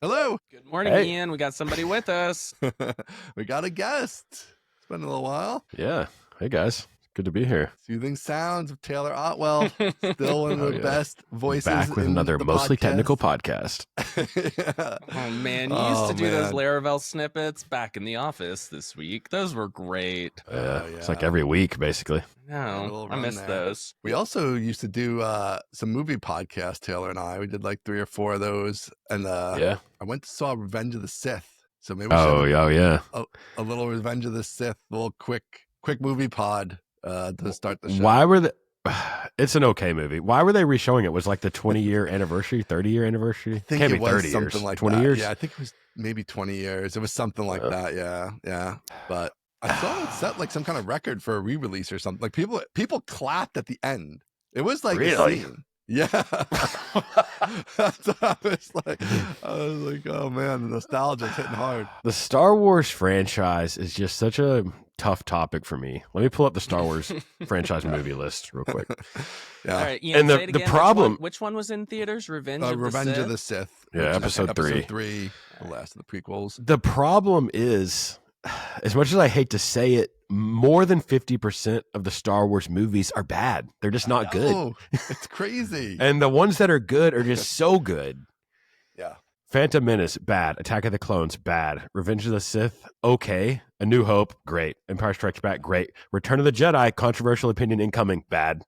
Hello. Good morning, Hey. Ian. We got somebody with us. We got a guest. It's been a little while. Yeah. Hey, guys. Good to be here. Soothing sounds of Taylor Otwell. Still one of the best voices Back with in another the mostly podcast. technical podcast. Yeah. Oh, man. You used to do those man. Laravel snippets back in the office this week. Those were great. It's like every week, basically. No, I missed those. We also used to do some movie podcasts, Taylor and I. We did like 3 or 4 of those. And Yeah. I went to saw Revenge of the Sith. So maybe we should yeah. a little Revenge of the Sith, a little quick movie pod to start the show. Why were the... It's an okay movie. Why were they re-showing it? Was like the 20-year anniversary, 30-year anniversary? I think Can't it be was 30 something years. like 20 that. years? Yeah, I think it was maybe 20 years. It was something like that. Yeah. But I saw it set like some kind of record for a re-release or something. Like people clapped at the end. It was like Really? a scene. Yeah. That's what I was like, oh man, the nostalgia's hitting hard. The Star Wars franchise is just such a tough topic for me. Let me pull up the Star Wars franchise movie list real quick. Yeah. All right, Ian, And say it the again. problem... Which one was in theaters? Revenge of the Sith. Yeah, which is episode 3. Episode 3, the last of the prequels. The problem is, as much as I hate to say it, more than 50% of the Star Wars movies are bad. They're just not good. Oh, it's crazy. And the ones that are good are just so good. Yeah. Phantom Menace, bad. Attack of the Clones, bad. Revenge of the Sith, okay. A New Hope, great. Empire Strikes Back, great. Return of the Jedi, controversial opinion incoming, bad.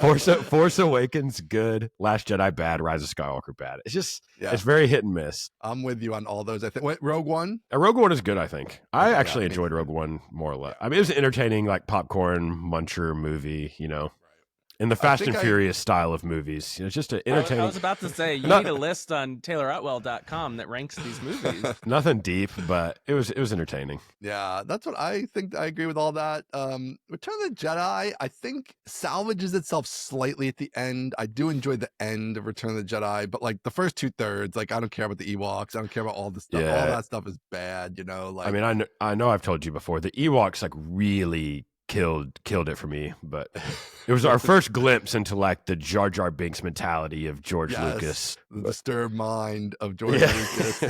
Force Awakens, good. Last Jedi, bad. Rise of Skywalker, bad. It's just, It's very hit and miss. I'm with you on all those. I think Rogue One. Rogue One is good, I think. I actually enjoyed Rogue One more or less. I mean, it was an entertaining, like popcorn muncher movie, in the Fast and Furious style of movies. It's just an entertaining. I was about to say, you need a list on TaylorOtwell.com that ranks these movies. Nothing deep, but it was entertaining. Yeah, that's what I think. I agree with all that. Return of the Jedi, I think, salvages itself slightly at the end. I do enjoy the end of Return of the Jedi, but like the first 2/3, like I don't care about the Ewoks. I don't care about all the stuff. Yeah. All that stuff is bad, Like, I mean, I know I've told you before. The Ewoks like really killed it for me, but it was our first glimpse into like the Jar Jar Binks mentality of George Lucas, the disturbed mind of George Lucas.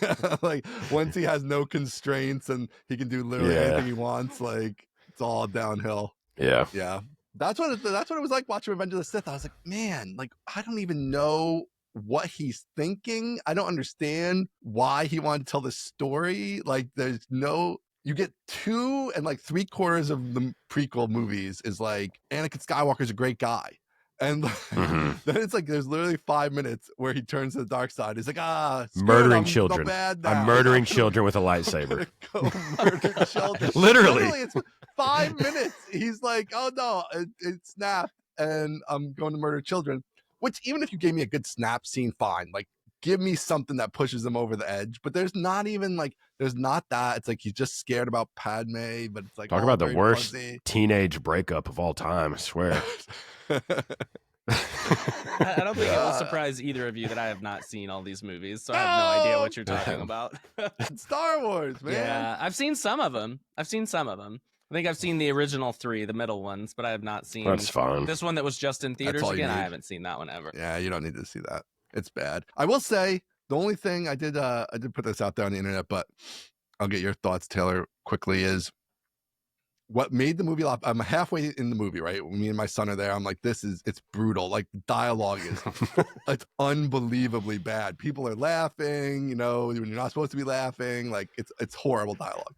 Yeah, like once he has no constraints and he can do literally anything he wants, like it's all downhill. Yeah. That's what it was like watching Revenge of the Sith. I was like, man, like I don't even know what he's thinking. I don't understand why he wanted to tell this story. Like there's no. You get 2 and like 3/4 of the prequel movies is like Anakin Skywalker's a great guy. And then it's like there's literally 5 minutes where he turns to the dark side. He's like, murdering children. I'm murdering children with a lightsaber. Go murder children. Literally, it's 5 minutes. He's like, oh no, it snapped, and I'm going to murder children. Which even if you gave me a good snap scene, fine. Like, give me something that pushes him over the edge. But there's not even like, there's not that. It's like he's just scared about Padme, but it's like talk about the worst fuzzy teenage breakup of all time. I swear. I don't think it will surprise either of you that I have not seen all these movies, so I have no idea what you're talking about. It's Star Wars, man. Yeah, I've seen some of them. I think I've seen the original 3, the middle ones, but I have not seen That's fine. This one that was just in theaters again. I haven't seen that one ever. Yeah, you don't need to see that. It's bad. I will say the only thing I did put this out there on the internet, but I'll get your thoughts, Taylor, quickly, is what made the movie I'm halfway in the movie, right? Me and my son are there. I'm like, it's brutal. Like the dialogue is it's unbelievably bad. People are laughing, when you're not supposed to be laughing. Like it's horrible dialogue.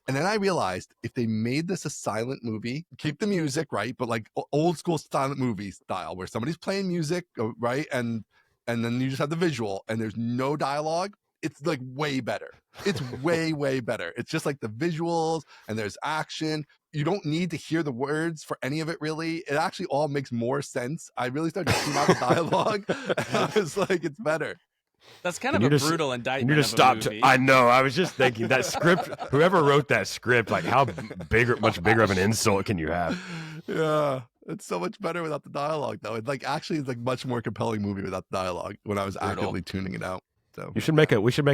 And then I realized if they made this a silent movie, keep the music, right? But like old school silent movie style where somebody's playing music, right? And then you just have the visual and there's no dialogue. It's like way better. It's way, way better. It's just like the visuals and there's action. You don't need to hear the words for any of it, really. It actually all makes more sense. I really started to tune out the dialogue. And I was like, it's better. That's kind of a brutal indictment. You just stopped. I know. I was just thinking that script. Whoever wrote that script, like how much bigger of an insult can you have? Yeah, it's so much better without the dialogue, though. It's like much more compelling movie without the dialogue. When I was actively tuning it out. So we should make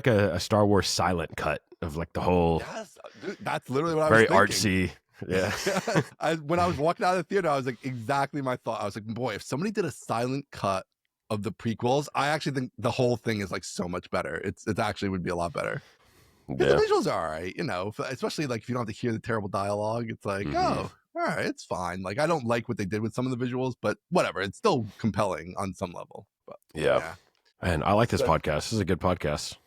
a Star Wars silent cut of like the whole. Yes, dude, that's literally what I was thinking. Very artsy. Yeah. When I was walking out of the theater, I was like, exactly my thought. I was like, boy, if somebody did a silent cut of the prequels. I actually think the whole thing is like so much better. It actually would be a lot better. Yeah. The visuals are all right, you know, especially like if you don't have to hear the terrible dialogue. It's like, oh, all right, it's fine. Like, I don't like what they did with some of the visuals, but whatever. It's still compelling on some level. But yeah. And I like this podcast. This is a good podcast.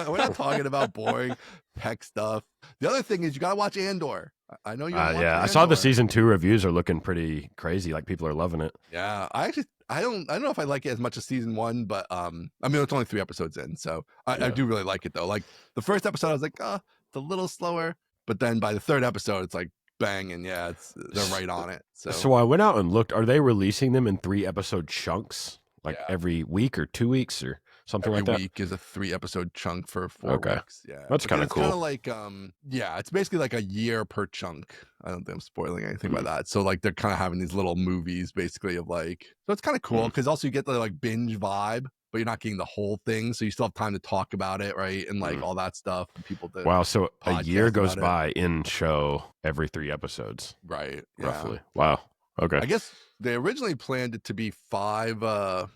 We're not talking about boring tech stuff. The other thing is you got to watch Andor. I know you. Yeah, I saw the season 2 reviews are looking pretty crazy. Like people are loving it. Yeah, I don't know if I like it as much as season 1, but I mean it's only 3 episodes in, so I do really like it though. Like the first episode, I was like, it's a little slower, but then by the 3rd episode, it's like bang, and yeah, they're right on it. So I went out and looked. Are they releasing them in 3-episode chunks, like every week or 2 weeks or something like that? Every week is a 3-episode chunk for 4 weeks. Yeah, that's kind of cool. It's kind of like it's basically like a year per chunk. I don't think I'm spoiling anything by that. So like they're kind of having these little movies basically of like, so it's kind of cool because also you get the like binge vibe, but you're not getting the whole thing, so you still have time to talk about it, right? And like all that stuff. And people to wow, so a year goes by in show every 3 episodes, right? Roughly. Yeah. Wow. Okay. I guess they originally planned it to be 5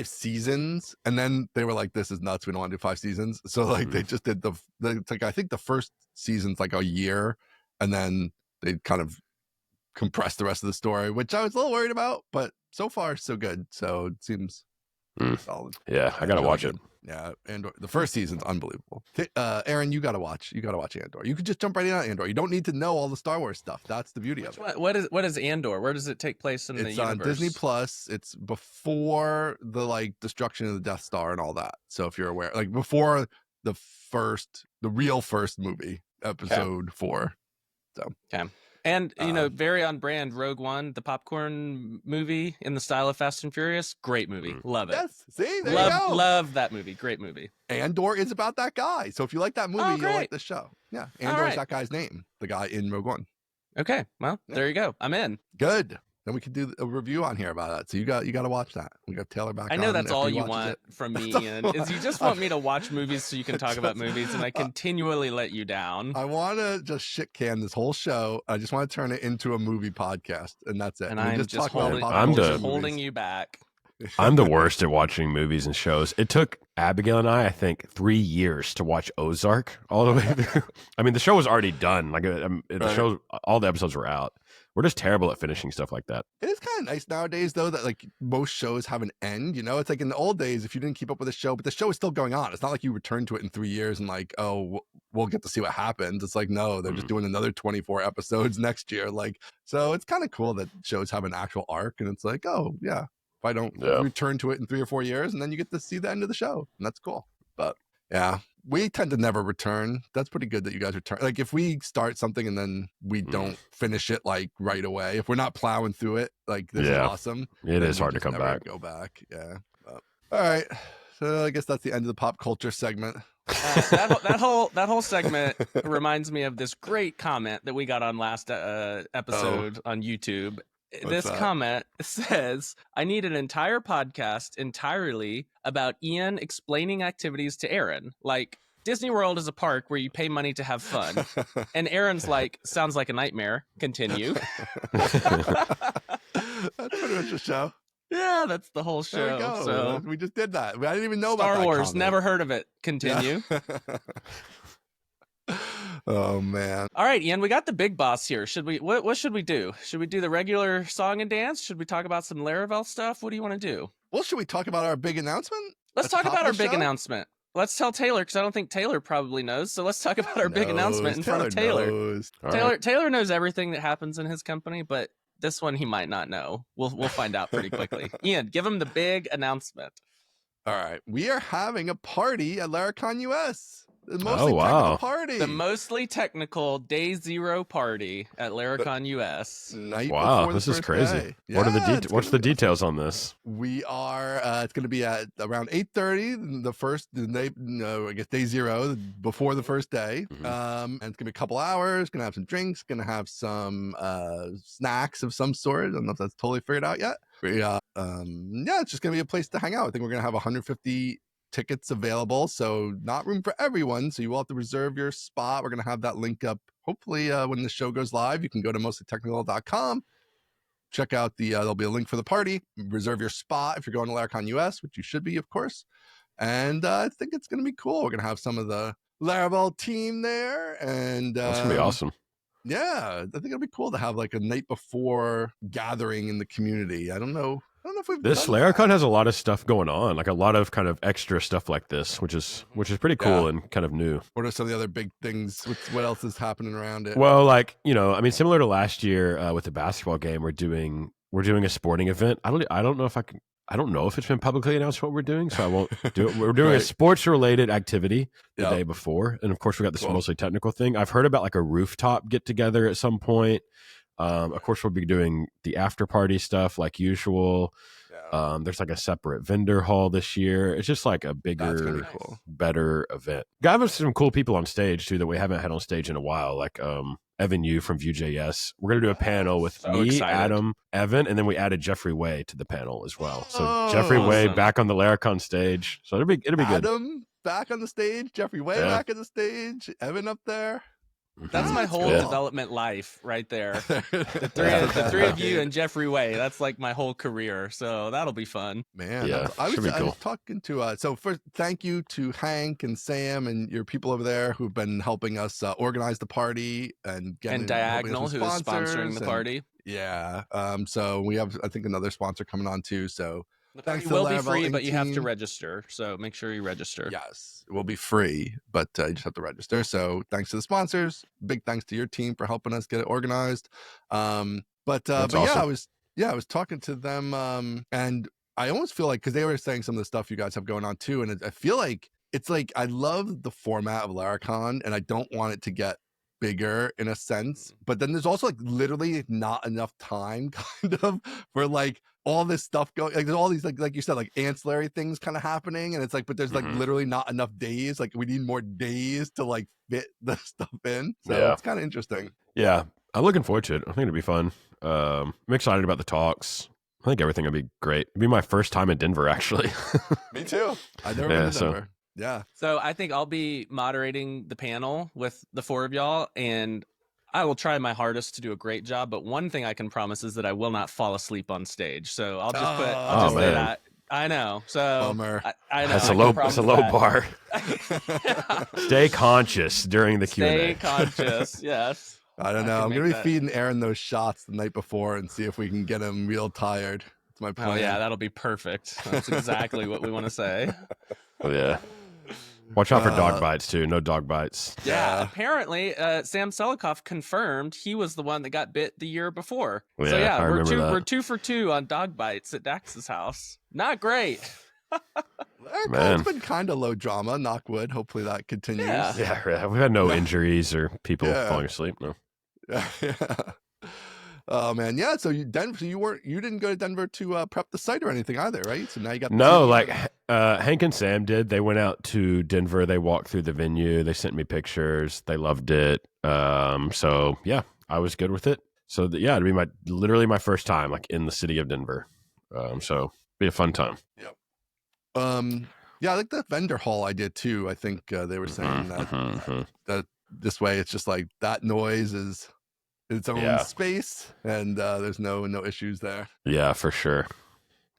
seasons, and then they were like, this is nuts, we don't want to do 5 seasons. So like they just did it's like I think the first season's like a year, and then they kind of compressed the rest of the story, which I was a little worried about, but so far so good. So it seems solid. Yeah, I gotta watch it. Yeah, Andor. The first season's unbelievable. Aaron, you gotta watch Andor. You could just jump right in on Andor. You don't need to know all the Star Wars stuff. That's the beauty of it. What is Andor? Where does it take place in the universe? It's on Disney Plus. It's before the like destruction of the Death Star and all that. So if you're aware, like before the real first movie, episode 4. So and you know, very on brand, Rogue One, the popcorn movie in the style of Fast and Furious. Great movie. Love it. Yes. See, there you go. Love that movie. Great movie. Andor is about that guy. So if you like that movie, you'll like the show. Yeah. Andor is that guy's name, the guy in Rogue One. Okay. Well, there you go. I'm in. Good. Then we could do a review on here about that. So you got to watch that. We got Taylor back. I know that's all you want from me, Ian. Is you just want me to watch movies so you can talk about movies, and I continually let you down. I want to just shit can this whole show. I just want to turn it into a movie podcast, and that's it. And I'm just holding you back. I'm the worst at watching movies and shows. It took Abigail and I think 3 years to watch Ozark all the way through. I mean, the show was already done. Like the show, all the episodes were out. We're just terrible at finishing stuff like that. It is kind of nice nowadays, though, that like most shows have an end. You know, it's like in the old days, if you didn't keep up with a show, but the show is still going on. It's not like you return to it in 3 years and like, oh, we'll get to see what happens. It's like, no, they're just doing another 24 episodes next year. Like, so it's kind of cool that shows have an actual arc, and it's like, oh yeah, if I don't return to it in 3 or 4 years, and then you get to see the end of the show, and that's cool. But yeah, we tend to never return. That's pretty good that you guys return. Like if we start something and then we don't finish it like right away, if we're not plowing through it, like this is awesome. It is hard to come back. Go back. Yeah. But, all right. So I guess that's the end of the pop culture segment. That whole segment reminds me of this great comment that we got on last episode on YouTube. This comment says, I need an entire podcast entirely about Ian explaining activities to Aaron. Like, Disney World is a park where you pay money to have fun. And Aaron's like, sounds like a nightmare. Continue. That's pretty much the show. Yeah, that's the whole show. There we go. So we just did that. I didn't even know Star about that Wars. comment. Never heard of it. Continue. Yeah. Oh man. All right, Ian, we got the big boss here. Should we what should we do? Should we do the regular song and dance? Should we talk about some Laravel stuff? What do you want to do? Well, should we talk about our big announcement? Let's talk about our big announcement. Let's tell Taylor, because I don't think Taylor probably knows. So let's talk about our big announcement in front of Taylor. Taylor knows everything that happens in his company, but this one he might not know. We'll find out pretty quickly. Ian, give him the big announcement. All right. We are having a party at Laracon US. The mostly technical party. The mostly technical day 0 party at Laracon US. Wow, this is crazy. Yeah, what's the details on this? We are. It's going to be at around 8:30. I guess day 0 before the first day. And it's going to be a couple hours. Going to have some drinks. Going to have some snacks of some sort. I don't know if that's totally figured out yet. It's just going to be a place to hang out. I think we're going to have 150 tickets available, so not room for everyone, so you will have to reserve your spot. We're going to have that link up hopefully when the show goes live. You can go to mostlytechnical.com, check out there'll be a link for the party. Reserve your spot if you're going to Laracon US, which you should be, of course. And I think it's going to be cool. We're going to have some of the Laravel team there. And That's going to be awesome. Yeah, I think it'll be cool to have like a night before gathering in the community. I don't know if we've this Laracon has a lot of stuff going on, like a lot of kind of extra stuff like this, which is pretty cool and kind of new. What are some of the other big things? What else is happening around it? Well, like, I mean, similar to last year with the basketball game, we're doing a sporting event. I don't know if it's been publicly announced what we're doing, so I won't do it. We're doing a sports related activity the day before, and of course we got this mostly technical thing. I've heard about like a rooftop get together at some point. Of course, we'll be doing the after party stuff like usual. Yeah. There's like a separate vendor hall this year. It's just like a bigger, better event. Got some cool people on stage too that we haven't had on stage in a while. Like Evan Yu from Vue.js. We're gonna do a panel with me, Adam, Evan, and then we added Jeffrey Way to the panel as well. So Jeffrey Way back on the Laracon stage. So it'll be good. Adam back on the stage. Jeffrey Way back on the stage. Evan up there. That's my whole development life right there. The three of you and Jeffrey Way. That's like my whole career. So that'll be fun. Man, I was talking to so first, thank you to Hank and Sam and your people over there who've been helping us organize the party and Diagonal, who is sponsoring the party. Yeah. So we have, I think, another sponsor coming on too. So the party will be free, but you have to register. So make sure you register. Yes, it will be free, but you just have to register. So thanks to the sponsors. Big thanks to your team for helping us get it organized. But awesome. I was talking to them, and I almost feel like, because they were saying some of the stuff you guys have going on too, and I feel like it's like I love the format of Laracon, and I don't want it to get bigger in a sense, but then there's also like literally not enough time kind of for like all this stuff going, like there's all these like you said, like ancillary things kind of happening, and it's like, but there's like literally not enough days. Like we need more days to like fit the stuff in. So it's kind of interesting. Yeah, I'm looking forward to it. I think it'll be fun. I'm excited about the talks. I think everything will be great. It'll be my first time in Denver, actually. Me too. I've never been to Denver. Yeah. So I think I'll be moderating the panel with the four of y'all, and I will try my hardest to do a great job. But one thing I can promise is that I will not fall asleep on stage. So I'll just say that. I know. So bummer. I know. That's a low bar. Stay conscious during the Q&A. Stay conscious. Yes. I don't know. I'm going to be feeding Aaron those shots the night before and see if we can get him real tired. That's my plan. Oh yeah, that'll be perfect. That's exactly what we want to say. Oh yeah. Watch out for dog bites too. No dog bites. Yeah. Apparently, Sam Selikoff confirmed he was the one that got bit the year before. Yeah, so yeah, we're 2 for 2 on dog bites at Dax's house. Not great. It's been kind of low drama. Knock wood. Hopefully that continues. Yeah. We've had no injuries or people falling asleep. No. Yeah. Oh man, yeah. So you didn't go to Denver to prep the site or anything either, right? So now you got Hank and Sam did. They went out to Denver. They walked through the venue. They sent me pictures. They loved it. So yeah, I was good with it. So it'd be literally my first time like in the city of Denver. So be a fun time. Yep. Yeah, I like the vendor hall I did too. I think they were saying that this way it's just like that noise is its own space, and there's no issues there. Yeah, for sure.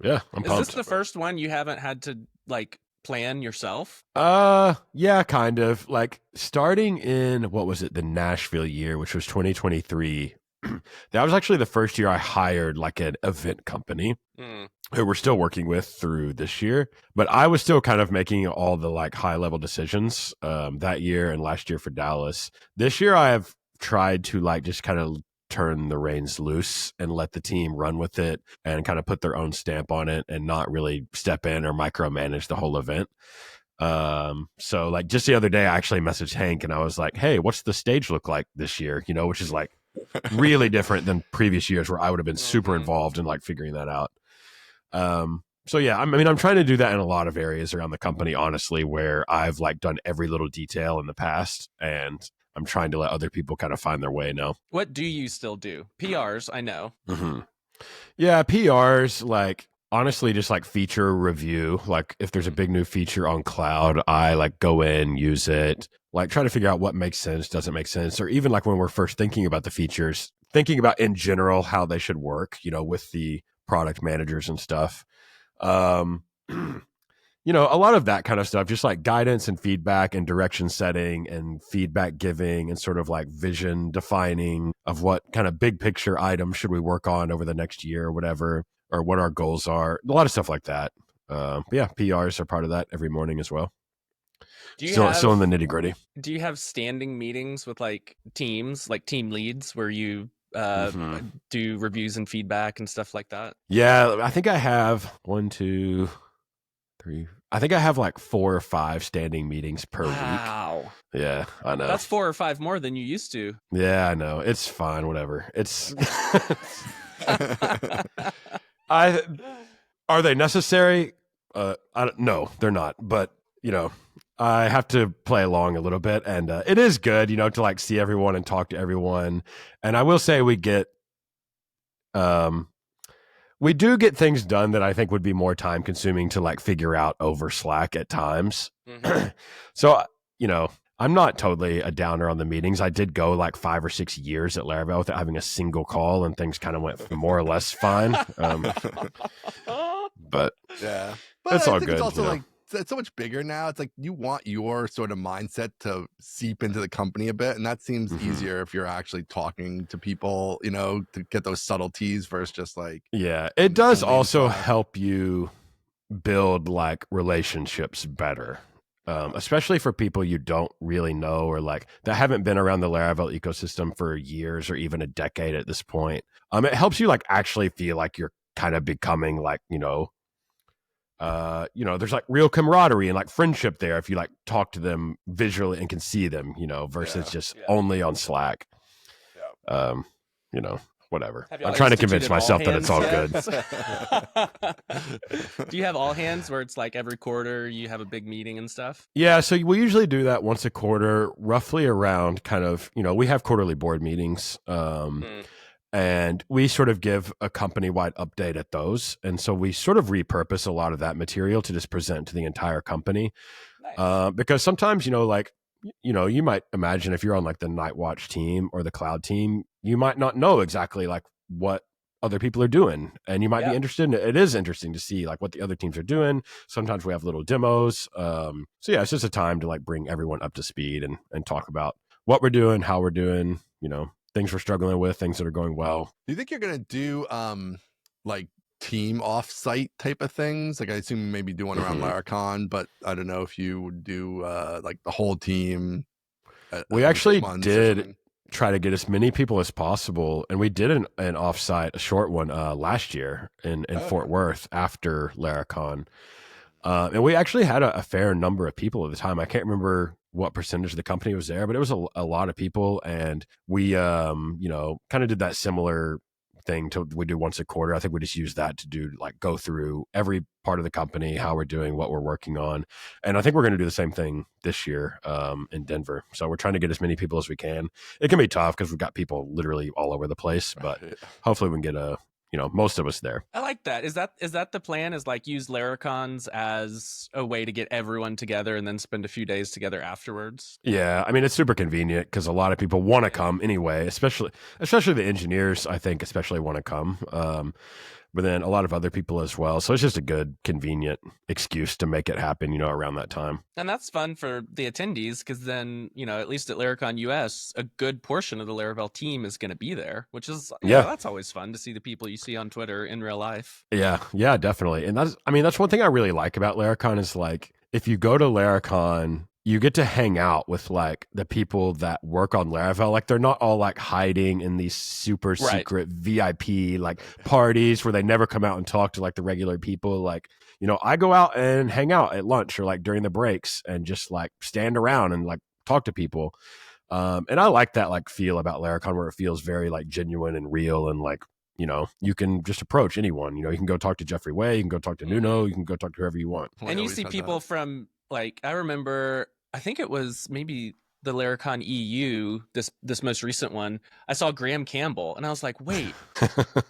Yeah, I'm pumped. Is this the first one you haven't had to like plan yourself? Yeah, kind of. Like starting in the Nashville year, which was 2023. That was actually the first year I hired like an event company who we're still working with through this year. But I was still kind of making all the like high level decisions that year and last year for Dallas. This year I have tried to like just kind of turn the reins loose and let the team run with it and kind of put their own stamp on it and not really step in or micromanage the whole event. So like just the other day I actually messaged Hank and I was like, hey, what's the stage look like this year? Which is like really different than previous years where I would have been super involved in like figuring that out. So yeah, I'm trying to do that in a lot of areas around the company, honestly, where I've like done every little detail in the past and I'm trying to let other people kind of find their way now. What do you still do? PRs, I know. Yeah, PRs, like honestly, just like feature review. Like if there's a big new feature on cloud, I like go in, use it, like try to figure out what makes sense, doesn't make sense. Or even like when we're first thinking about the features, thinking about in general how they should work, with the product managers and stuff. A lot of that kind of stuff, just like guidance and feedback and direction setting and feedback giving and sort of like vision defining of what kind of big picture items should we work on over the next year or whatever, or what our goals are. A lot of stuff like that. But yeah, PRs are part of that every morning as well. Still in the nitty gritty. Do you have standing meetings with like teams, like team leads, where you do reviews and feedback and stuff like that? Yeah, I think I have 1, 2, 3. I think I have like 4 or 5 standing meetings per week. Wow. Yeah, I know. That's 4 or 5 more than you used to. Yeah, I know. It's fine. Whatever. It's. Are they necessary? No, they're not. But I have to play along a little bit, and it is good, to like see everyone and talk to everyone. And I will say we do get things done that I think would be more time consuming to like figure out over Slack at times. Mm-hmm. So, I'm not totally a downer on the meetings. I did go like 5 or 6 years at Laravel without having a single call, and things kind of went more or less fine. But yeah, it's all good. It's also like, it's so much bigger now. It's like you want your sort of mindset to seep into the company a bit, and that seems easier if you're actually talking to people, to get those subtleties versus just like. Yeah, it does also help you build like relationships better, especially for people you don't really know or like that haven't been around the Laravel ecosystem for years or even a decade at this point. It helps you like actually feel like you're kind of becoming like, there's like real camaraderie and like friendship there if you like talk to them visually and can see them, versus just only on Slack. Yeah. Whatever. I'm trying to convince myself that it's all good. Do you have all hands where it's like every quarter you have a big meeting and stuff? Yeah, so we usually do that once a quarter, roughly around kind of, we have quarterly board meetings. And we sort of give a company-wide update at those. And so we sort of repurpose a lot of that material to just present to the entire company. Nice. Because sometimes, you might imagine if you're on like the Nightwatch team or the cloud team, you might not know exactly like what other people are doing. And you might be interested in it. It is interesting to see like what the other teams are doing. Sometimes we have little demos. So yeah, it's just a time to like bring everyone up to speed and talk about what we're doing, how we're doing, things we're struggling with, things that are going well. Do you think you're going to do like team off-site type of things? Like I assume maybe do one around Laracon, but I don't know if you would do like the whole team. We actually did try to get as many people as possible, and we did an offsite, a short one last year in Fort Worth after Laracon. And we actually had a fair number of people at the time. I can't remember what percentage of the company was there, but it was a lot of people. And we, kind of did that similar thing to we do once a quarter. I think we just use that to do like go through every part of the company, how we're doing, what we're working on. And I think we're going to do the same thing this year in Denver. So we're trying to get as many people as we can. It can be tough because we've got people literally all over the place, but hopefully we can get most of us there. I like that. Is that the plan? Is like use Laracons as a way to get everyone together and then spend a few days together afterwards? Yeah, I mean it's super convenient because a lot of people want to come anyway, especially the engineers. I think especially want to come, but then a lot of other people as well. So it's just a good, convenient excuse to make it happen, around that time. And that's fun for the attendees because then, at least at Laracon US, a good portion of the Laravel team is going to be there, which is, that's always fun to see the people you see on Twitter in real life. Yeah, definitely. And that's one thing I really like about Laracon is like, if you go to Laracon, you get to hang out with like the people that work on Laravel. Like they're not all like hiding in these super secret VIP like parties where they never come out and talk to like the regular people. Like, I go out and hang out at lunch or like during the breaks and just like stand around and like talk to people. And I like that like feel about Laracon where it feels very like genuine and real and like, you can just approach anyone. You can go talk to Jeffrey Way, you can go talk to Nuno, you can go talk to whoever you want. And you see people from like, I remember, I think it was maybe the Laracon EU, this most recent one. I saw Graham Campbell and I was like, wait,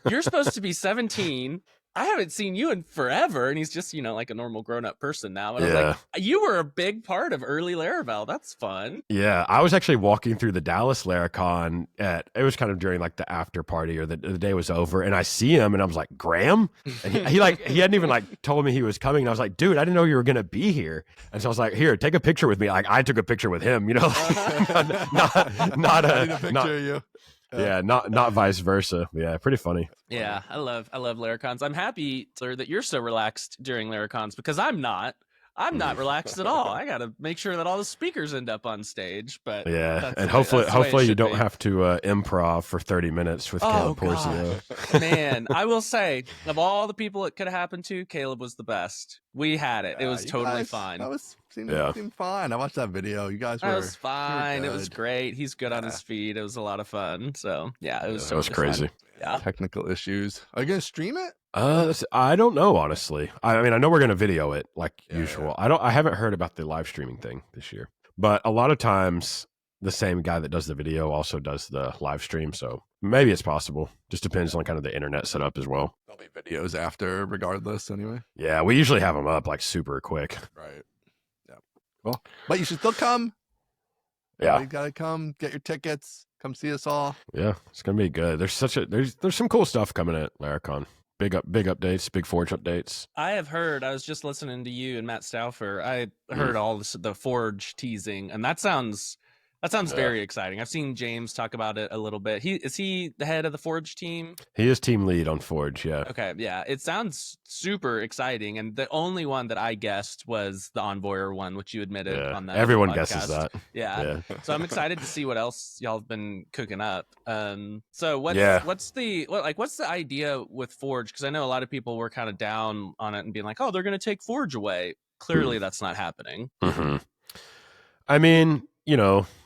you're supposed to be 17 I haven't seen you in forever. And he's just, like a normal grown-up person now. And I was Yeah. like, you were a big part of early Laravel. That's fun. Yeah, I was actually walking through the Dallas Laracon it was kind of during like the after party or the day was over, and I see him and I was like, Graham? And he hadn't even like told me he was coming. And I was like, dude, I didn't know you were gonna be here. And so I was like, here, take a picture with me. Like I took a picture with him, not I need a picture of you. Yeah, not vice versa. Yeah, pretty funny. Yeah, I love Laracons. I'm happy, sir, that you're so relaxed during Laracons because I'm not. I'm not relaxed at all. I got to make sure that all the speakers end up on stage. But yeah, and hopefully you don't have to improv for 30 minutes with Caleb Porzio. Man, I will say, of all the people it could have happened to, Caleb was the best. We had it. It was totally fine. That seemed fine. I watched that video. You guys were. It was fine. It was great. He's good on his feet. It was a lot of fun. So yeah, it was. It was crazy. Fun. Yeah. Technical issues. Are you gonna stream it? I don't know, honestly. I mean, I know we're gonna video it like usual. Yeah. I haven't heard about the live streaming thing this year, but a lot of times the same guy that does the video also does the live stream. So maybe it's possible. Just depends on kind of the internet setup as well. There'll be videos after, regardless. Anyway. Yeah, we usually have them up like super quick. Right. Yeah. Well, but you should still come. Yeah. You gotta come get your tickets. Come see us all. Yeah, it's gonna be good. There's some cool stuff coming at Laracon. Big updates, big Forge updates. I have heard. I was just listening to you and Matt Stauffer. I heard all the Forge teasing, and that sounds very exciting. I've seen James talk about it a little bit. Is he the head of the Forge team? He is team lead on Forge. Yeah. Okay. Yeah. It sounds super exciting, and the only one that I guessed was the Envoyer one, which you admitted on that. Everyone podcast. guesses that. Yeah. So I'm excited to see what else y'all have been cooking up. So what's the idea with Forge? Because I know a lot of people were kind of down on it and being like, oh, they're going to take Forge away. Clearly, that's not happening. Mm-hmm. I mean,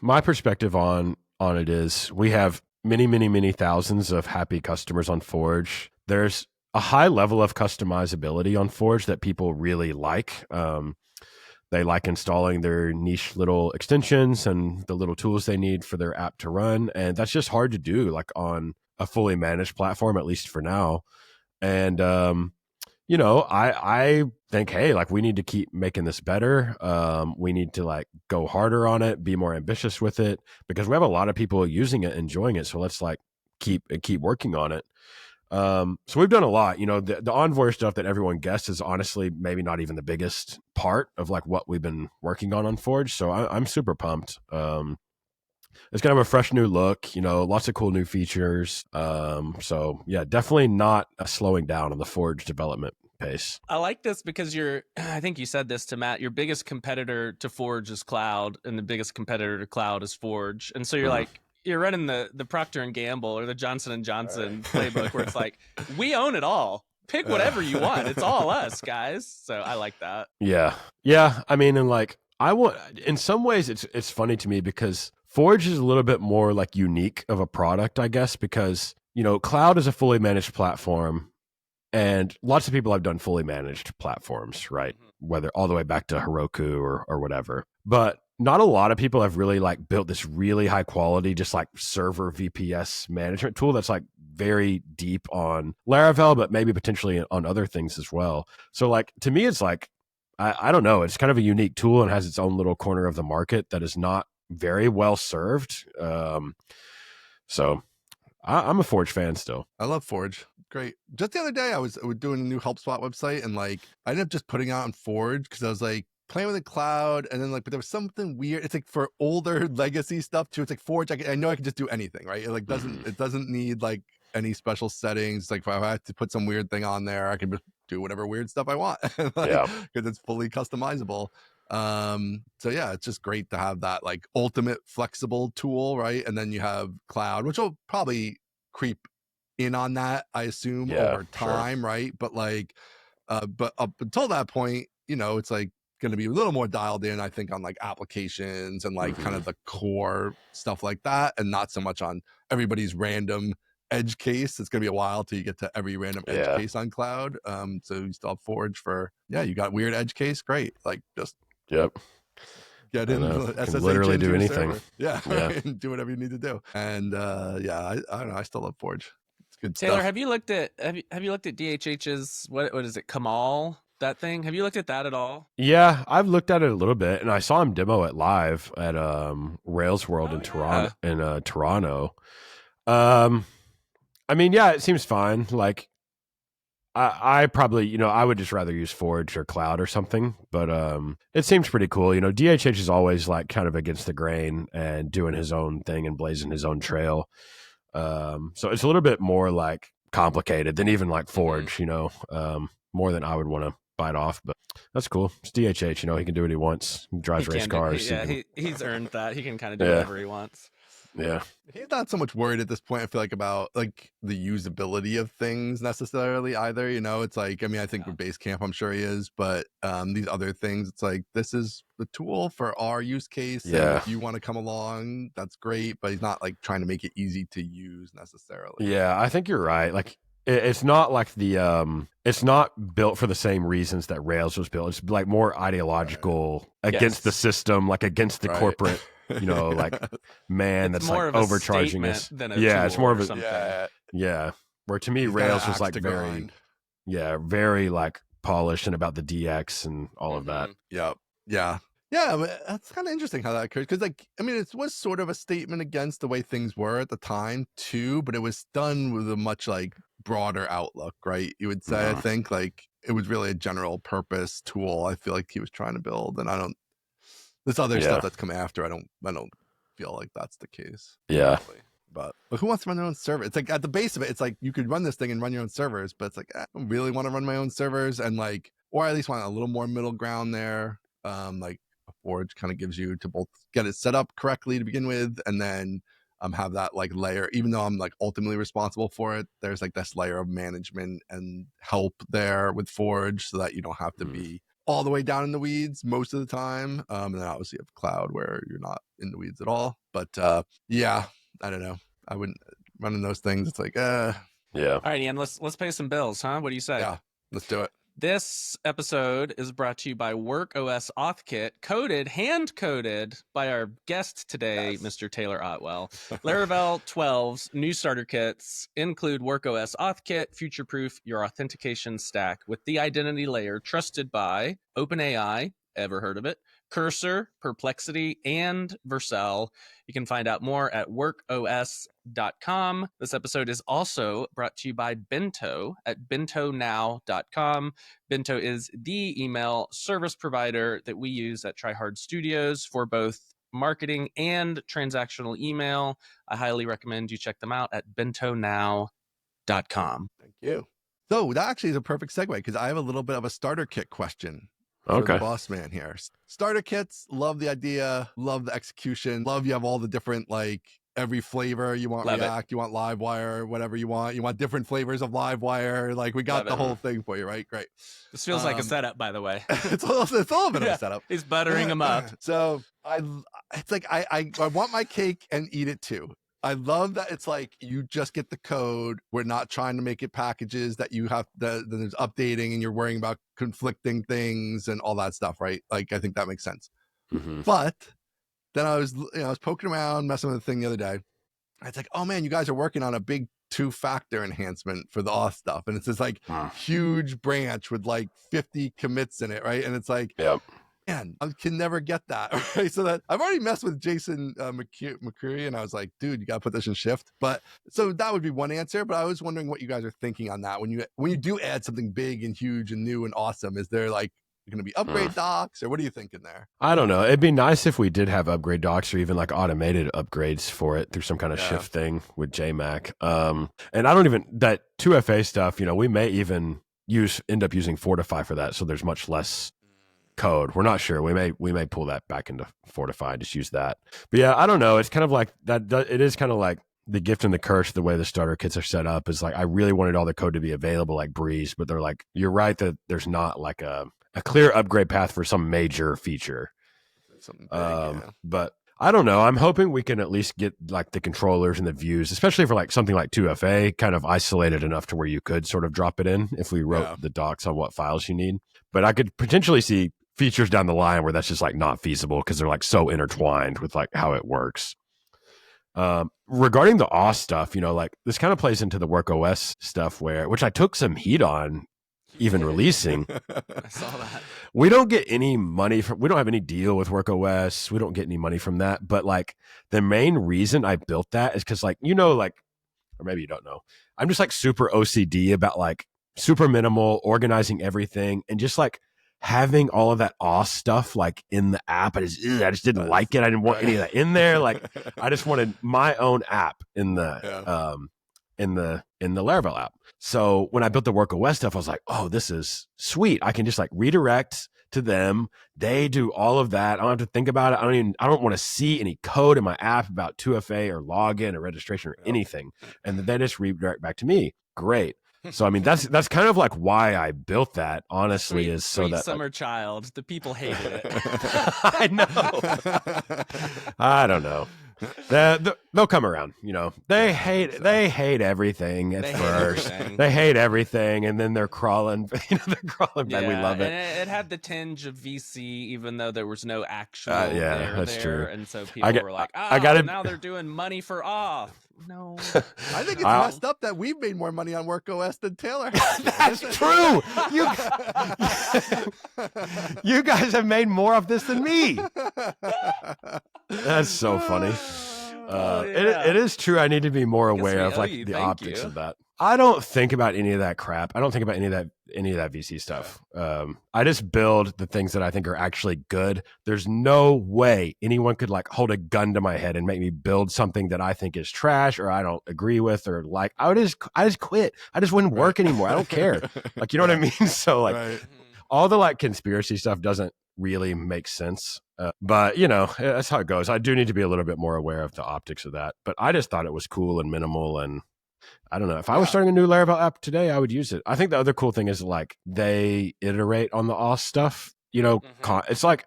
my perspective on it is we have many, many, many thousands of happy customers on Forge. There's a high level of customizability on Forge that people really like. They like installing their niche little extensions and the little tools they need for their app to run. And that's just hard to do like on a fully managed platform, at least for now. And, I think, hey, like we need to keep making this better. We need to like go harder on it, be more ambitious with it because we have a lot of people using it, enjoying it. So let's like keep working on it. So we've done a lot, the Envoy stuff that everyone guessed is honestly maybe not even the biggest part of like what we've been working on Forge. So I'm super pumped. It's gonna have a fresh new look, lots of cool new features. So yeah, definitely not slowing down on the Forge development pace. I like this because I think you said this to Matt, your biggest competitor to Forge is Cloud and the biggest competitor to Cloud is Forge. And so you're like, you're running the Procter & Gamble or the Johnson & Johnson playbook where it's like, we own it all. Pick whatever you want. It's all us, guys. So I like that. Yeah. Yeah. I mean, and like, in some ways it's funny to me because Forge is a little bit more like unique of a product, I guess, because, Cloud is a fully managed platform and lots of people have done fully managed platforms, right? Whether all the way back to Heroku or whatever. But not a lot of people have really like built this really high quality, just like server VPS management tool that's like very deep on Laravel, but maybe potentially on other things as well. So like, to me, it's like, I don't know. It's kind of a unique tool and has its own little corner of the market that is not very well served. So I'm a Forge fan still. I love Forge. Great. Just the other day, I was doing a new HelpSpot website and like, I ended up just putting it on Forge because I was like, playing with the Cloud, and then like, but there was something weird. It's like for older legacy stuff too. It's like Forge. I know I can just do anything, right? It like doesn't need like any special settings. Like if I had to put some weird thing on there, I can just do whatever weird stuff I want, because it's fully customizable. So yeah, it's just great to have that like ultimate flexible tool, right? And then you have Cloud, which will probably creep in on that, I assume, over time, right? But like, but up until that point, it's like going to be a little more dialed in, I think, on like applications and like kind of the core stuff like that, and not so much on everybody's random edge case. It's going to be a while till you get to every random edge case on Cloud. So you still have Forge for, you got weird edge case, great. Like just get in SSH, literally do anything. And do whatever you need to do. And I don't know, I still love Forge. Good Taylor, stuff. have you looked at DHH's what is it, Kamal? That thing? Have you looked at that at all? Yeah, I've looked at it a little bit, and I saw him demo it live at Rails World in Toronto. I mean, yeah, it seems fine. Like, I probably, I would just rather use Forge or Cloud or something, but it seems pretty cool. DHH is always like kind of against the grain and doing his own thing and blazing his own trail. So it's a little bit more like complicated than even like Forge, more than I would want to bite off, but that's cool. It's DHH, he can do what he wants. He drives race cars. He's earned that. He can kind of do whatever he wants. Yeah. He's not so much worried at this point, I feel like, about like the usability of things necessarily either. It's like, I mean, I think with Basecamp, I'm sure he is, but these other things, it's like, this is the tool for our use case. Yeah. And if you want to come along, that's great, but he's not like trying to make it easy to use necessarily. Yeah, I think you're right. Like, it's not like it's not built for the same reasons that Rails was built. It's like more ideological against the system, like against the corporate, like man it's that's more like of a overcharging us. than a It's more of a something. Yeah. Where to me, He's got Rails an was axe like to very, grind. very like polished and about the DX and all of that. Yep. Yeah. Yeah, but that's kind of interesting how that occurred. Because, like, I mean, it was sort of a statement against the way things were at the time, too, but it was done with a much, like, broader outlook, right? You would say, I think, like, it was really a general purpose tool I feel like he was trying to build. And this other stuff that's come after, I don't feel like that's the case. Yeah. Really. But who wants to run their own server? It's like, at the base of it, it's like, you could run this thing and run your own servers, but it's like, I don't really want to run my own servers, and, like, or at least want a little more middle ground there. Like, Forge kind of gives you to both get it set up correctly to begin with, and then have that like layer, even though I'm like ultimately responsible for it, there's like this layer of management and help there with Forge, so that you don't have to be all the way down in the weeds most of the time. And then obviously you have Cloud where you're not in the weeds at all. But yeah, I don't know. I wouldn't running those things. It's like Yeah. All right, Ian, let's pay some bills, huh? What do you say? Yeah, let's do it. This episode is brought to you by WorkOS AuthKit, hand-coded by our guest today, Mr. Taylor Otwell. Laravel 12's new starter kits include WorkOS AuthKit, future-proof your authentication stack with the identity layer trusted by OpenAI, ever heard of it, Cursor, Perplexity, and Vercel. You can find out more at workos.com. This episode is also brought to you by Bento at bentonow.com. Bento is the email service provider that we use at TryHard Studios for both marketing and transactional email. I highly recommend you check them out at bentonow.com. Thank you. So that actually is a perfect segue, because I have a little bit of a starter kit question. For the boss man here. Starter kits, love the idea, love the execution, love you have all the different, like, every flavor. You want React, you want Livewire, whatever you want different flavors of Livewire. Like, we got the whole thing for you, right? Great. This feels like a setup, by the way. It's a little bit of a setup. He's buttering them up. So it's like I want my cake and eat it too. I love that it's like you just get the code. We're not trying to make it packages that you have that there's updating and you're worrying about conflicting things and all that stuff, right? Like, I think that makes sense. But then I was poking around, messing with the thing the other day. It's like, oh man, you guys are working on a big 2-factor enhancement for the auth stuff, and it's this like huge branch with like 50 commits in it, right? And it's like, man, I can never get that. Right? So that I've already messed with Jason McCreary, and I was like, dude, you got to put this in Shift. But so that would be one answer. But I was wondering what you guys are thinking on that when you do add something big and huge and new and awesome. Is there like going to be upgrade docs, or what are you thinking there? I don't know. It'd be nice if we did have upgrade docs, or even like automated upgrades for it through some kind of Shift thing with JMac. And I don't even that 2FA stuff. We may even end up using Fortify for that, so there's much less code. We're not sure. We may pull that back into Fortify and just use that. But yeah, I don't know. It's kind of like that. It is kind of like the gift and the curse. The way the starter kits are set up is like, I really wanted all the code to be available like Breeze, but they're like, you're right that there's not like a clear upgrade path for some major feature. Something big, But I don't know. I'm hoping we can at least get like the controllers and the views, especially for like something like 2FA, kind of isolated enough to where you could sort of drop it in if we wrote the docs on what files you need. But I could potentially see features down the line where that's just like not feasible because they're like so intertwined with like how it works. Regarding the OS stuff, like this kind of plays into the WorkOS stuff which I took some heat on even releasing. I saw that. We don't get any money we don't have any deal with WorkOS. We don't get any money from that. But like the main reason I built that is because or maybe you don't know, I'm just like super OCD about like super minimal, organizing everything, and just like having all of that OS stuff like in the app. I just didn't like it. I didn't want any of that in there. Like I just wanted my own app in the in the Laravel app. So when I built the WorkOS stuff, I was like, oh, this is sweet. I can just like redirect to them. They do all of that. I don't have to think about it. I don't want to see any code in my app about 2FA or login or registration or anything. And then they just redirect back to me. Great. So I mean that's kind of like why I built that, honestly, is so sweet that summer child. The people hated it. I know. I don't know. They'll come around, They hate everything at first. They hate everything, and then they're crawling. They're crawling back. We love it. And it had the tinge of VC, even though there was no actual. That's true. And so people were like, now they're doing money for off. No, I think it's messed up that we've made more money on WorkOS than Taylor has. That's true. You guys have made more of this than me. That's so funny. It is true. I need to be more aware of like the optics of that. I don't think about any of that crap. I don't think about any of that VC stuff. I just build the things that I think are actually good. There's no way anyone could like hold a gun to my head and make me build something that I think is trash or I don't agree with or like. I just quit. I just wouldn't work anymore. I don't care. Like, you know what I mean? So like all the like conspiracy stuff doesn't really make sense. But that's how it goes. I do need to be a little bit more aware of the optics of that. But I just thought it was cool and minimal, and I don't know. If I was starting a new Laravel app today, I would use it. I think the other cool thing is like they iterate on the OS stuff. It's like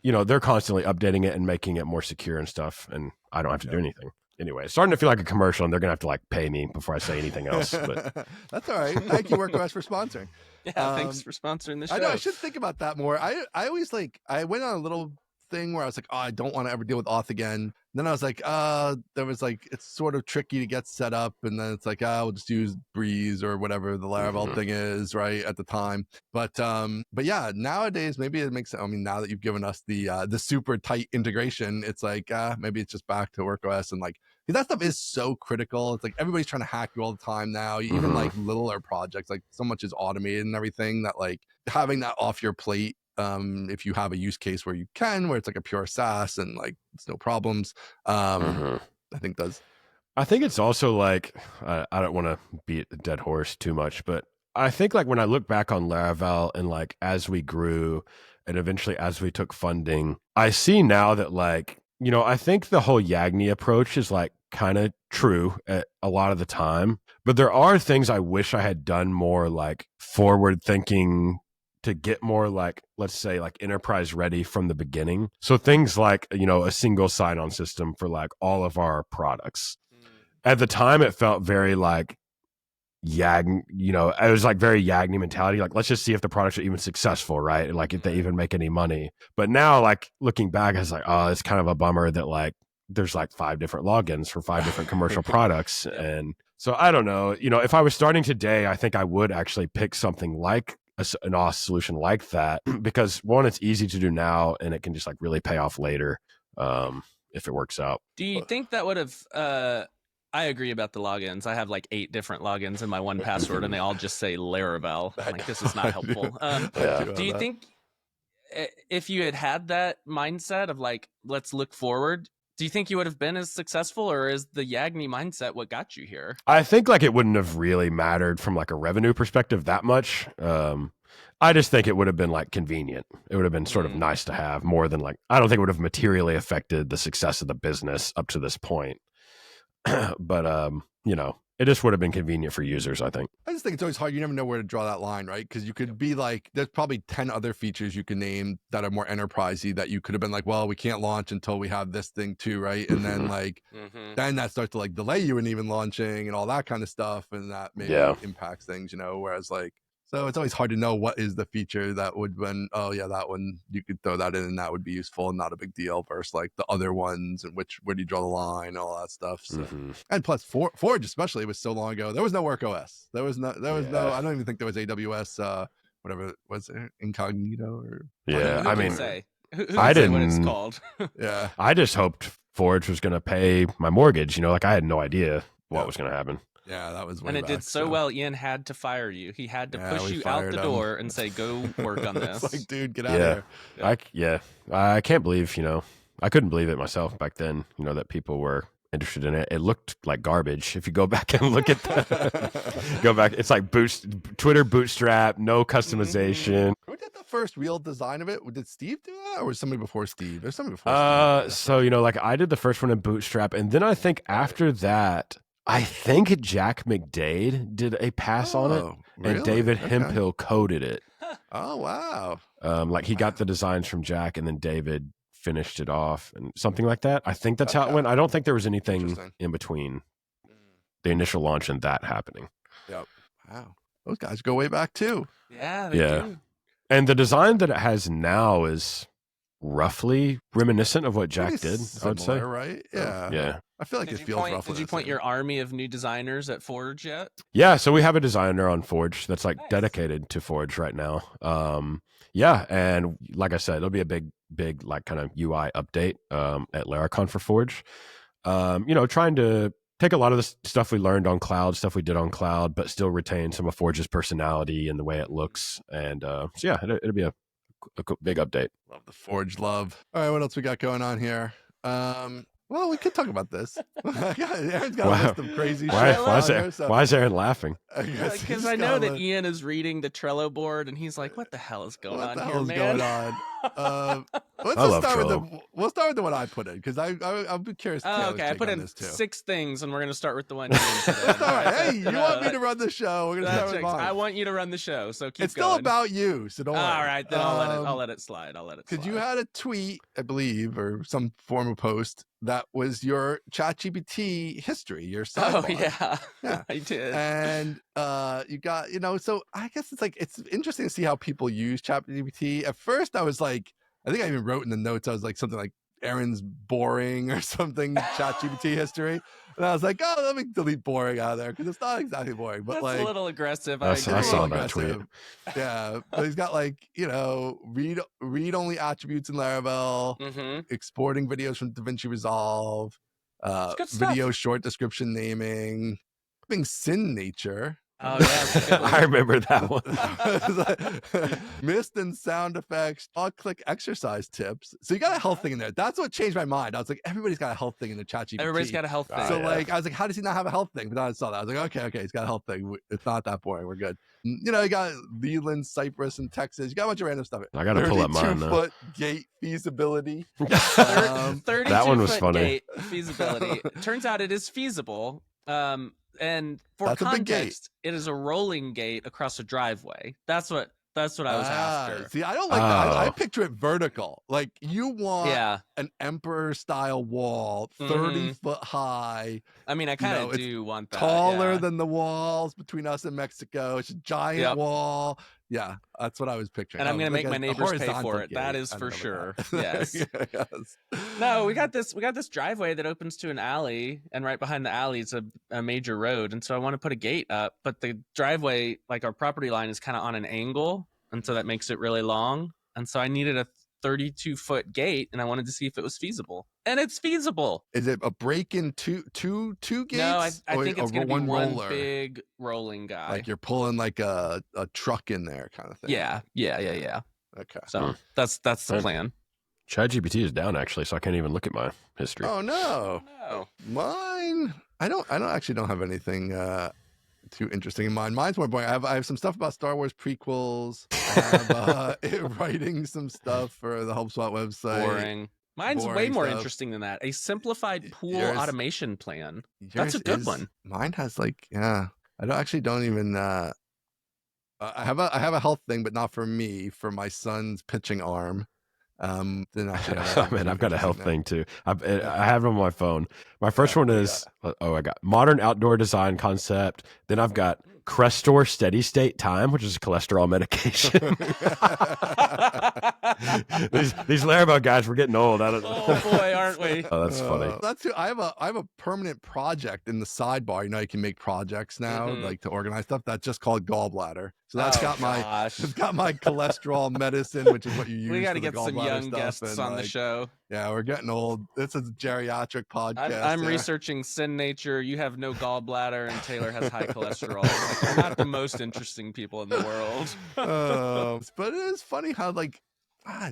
they're constantly updating it and making it more secure and stuff, and I don't have to do anything. Anyway, it's starting to feel like a commercial, and they're gonna have to like pay me before I say anything else. But that's all right. Thank you, WorkOS, for sponsoring. Yeah, thanks for sponsoring the show. I know I should think about that more. I always I went on a little thing where I was like, oh, I don't want to ever deal with auth again. And then I was like, there was like, it's sort of tricky to get set up, and then it's like, we'll just use Breeze or whatever the Laravel thing is, right, at the time. But yeah, nowadays maybe it makes sense. I mean, now that you've given us the super tight integration, it's like maybe it's just back to WorkOS, and like that stuff is so critical. It's like everybody's trying to hack you all the time now. Even like littler projects, like so much is automated and everything that like having that off your plate. If you have a use case where it's like a pure SaaS and like it's no problems, I think it's also like, I don't want to beat a dead horse too much, but I think like when I look back on Laravel and like as we grew and eventually as we took funding, I see now that like, I think the whole Yagni approach is like kind of true at a lot of the time, but there are things I wish I had done more like forward thinking to get more like, let's say like enterprise ready from the beginning. So things like, a single sign-on system for like all of our products. At the time, it felt very like Yagni, it was like very Yagni mentality. Like, let's just see if the products are even successful, right? And like if they even make any money. But now like looking back, it's like, oh, it's kind of a bummer that like there's like 5 different logins for 5 different commercial products. And so I don't know, if I was starting today, I think I would actually pick something like an OS solution like that, because one, it's easy to do now and it can just like really pay off later if it works out. Do you think that would have I agree about the logins. I have like 8 different logins in my 1Password and they all just say Laravel. Like, this is not helpful. Do you think if you had that mindset of like, let's look forward, do you think you would have been as successful, or is the Yagni mindset what got you here? I think like it wouldn't have really mattered from like a revenue perspective that much. I just think it would have been like convenient. It would have been sort of nice to have more than like, I don't think it would have materially affected the success of the business up to this point. But, it just would have been convenient for users, I think. I just think it's always hard. You never know where to draw that line, right? Because you could be like, there's probably 10 other features you can name that are more enterprisey that you could have been like, well, we can't launch until we have this thing too, right? And then like, then that starts to like delay you in even launching and all that kind of stuff. And that maybe impacts things, whereas like, So it's always hard to know what is the feature that would when, oh yeah, that one you could throw that in and that would be useful and not a big deal versus like the other ones and where do you draw the line, all that stuff. So and plus Forge especially was so long ago. There was no WorkOS. There was no I don't even think there was AWS whatever was it, Incognito or I mean say? Who I didn't say what didn't it's called. yeah. I just hoped Forge was going to pay my mortgage, like I had no idea what was going to happen. Yeah, that was way and it back, did so well. Ian had to fire you. He had to push you out the door and say, "Go work on this." It's like, dude, get out of here. I can't believe I couldn't believe it myself back then. That people were interested in it. It looked like garbage. If you go back and look at go back, it's like Twitter bootstrap, no customization. Who did the first real design of it? Did Steve do that, or was somebody before Steve? There's somebody before Steve. So like I did the first one in bootstrap, and then I think after that, I think Jack McDade did a pass on it, really? And David Hemphill coded it. Oh wow! Like he got the designs from Jack, and then David finished it off, and something like that. I think that's how it went. I don't think there was anything in between the initial launch and that happening. Yep. Wow, those guys go way back too. Yeah, they do. And the design that it has now is roughly reminiscent of what Jack did. I would say, right? Yeah. I feel like it feels roughly. Did you point your army of new designers at Forge yet? Yeah, so we have a designer on Forge that's like dedicated to Forge right now. And like I said, it'll be a big like kind of UI update at Laracon for Forge. Trying to take a lot of the stuff we learned on cloud, stuff we did on cloud, but still retain some of Forge's personality and the way it looks. And it'll be a big update. Love the Forge love. All right, what else we got going on here? Well, we could talk about this. Aaron's got a list of crazy shit. Why is Aaron laughing? Because I know that Ian is reading the Trello board, and he's like, "What the hell is going on here, man?" We'll start with the one I put in because I'll be curious. Okay, I put in 6 things, and we're going to start with the one. Hey, you want me to run the show? We're going to start with mine. I want you to run the show, so keep it's going. Still about you, so don't worry. All right, then I'll let it slide. Because you had a tweet, I believe, or some form of post that was your ChatGPT history, your sidebar. Oh yeah, I did. And you got, so I guess it's interesting to see how people use ChatGPT. At first, I was like, I think I even wrote in the notes, I was like something like Aaron's boring or something, ChatGPT history. And I was like, oh, let me delete boring out of there because it's not exactly boring. But that's a little aggressive. I saw that tweet. Yeah, but he's got read only attributes in Laravel, exporting videos from DaVinci Resolve, video short description naming, having sin nature. Oh yeah, I remember that one. Mist and sound effects, click exercise tips. So you got a health thing in there. That's what changed my mind. I was like, everybody's got a health thing in the ChatGPT. Everybody's got a health thing. So I was like, how does he not have a health thing? But then I saw that. I was like, okay, he's got a health thing. It's not that boring. We're good. You got Leland, Cyprus, and Texas. You got a bunch of random stuff. I got to pull up mine. 32-foot gate feasibility. 32 that one was foot funny. Gate feasibility. Turns out it is feasible. And for context, it is a rolling gate across a driveway. That's what I was after. See, I don't like that. I picture it vertical. Like you want an emperor style wall, 30 foot high. I mean, I kind of do want that. Taller than the walls between us and Mexico. It's a giant wall. Yeah, that's what I was picturing. And I'm going to make my neighbors pay for it. That is for sure. Yes. Yes. No, we got this driveway that opens to an alley, and right behind the alley is a major road. And so I want to put a gate up, but the driveway, like our property line, is kind of on an angle, and so that makes it really long. And so I needed a 32-foot gate, and I wanted to see if it was feasible. And it's feasible. Is it a break in two gates? No, I think it's going to be one roller? big rolling guy. Like you're pulling like a truck in there kind of thing. Yeah. Okay. So that's the plan. ChatGPT is down actually, so I can't even look at my history. Oh no. Mine. I don't have anything too interesting in mind. Mine's more boring. I have some stuff about Star Wars prequels. I have writing some stuff for the HelpSpot website. Boring. Mine's way more interesting than that. A simplified pool automation plan. That's a good one. Mine has I don't even. I have a health thing, but not for me. For my son's pitching arm. Then actually, I've got a health thing too. I have it on my phone. My first one is I got modern outdoor design concept. Then I've got Crestor Steady State Time, which is a cholesterol medication. these Laravel guys, we're getting old. I don't know. Oh boy, aren't we? Oh, that's funny. I have a permanent project in the sidebar. You know, you can make projects now, like to organize stuff. That's just called gallbladder. So that's got my cholesterol medicine, which is what you use. We got to for the get some young guests and, on the show. Yeah, we're getting old. This is a geriatric podcast. I'm researching Sin Nature. You have no gallbladder, and Taylor has high cholesterol. Like, we're not the most interesting people in the world. But it is funny how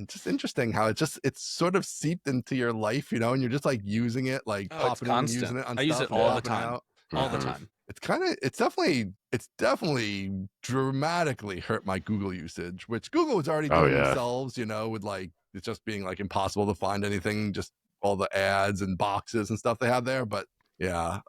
just interesting how it's sort of seeped into your life, you know, and you're just like using it, like popping in and using it on I use stuff it all the time. All the Mhm. time. It's definitely dramatically hurt my Google usage, which Google was already doing themselves, you know, with like it's just being like impossible to find anything, just all the ads and boxes and stuff they have there. But yeah,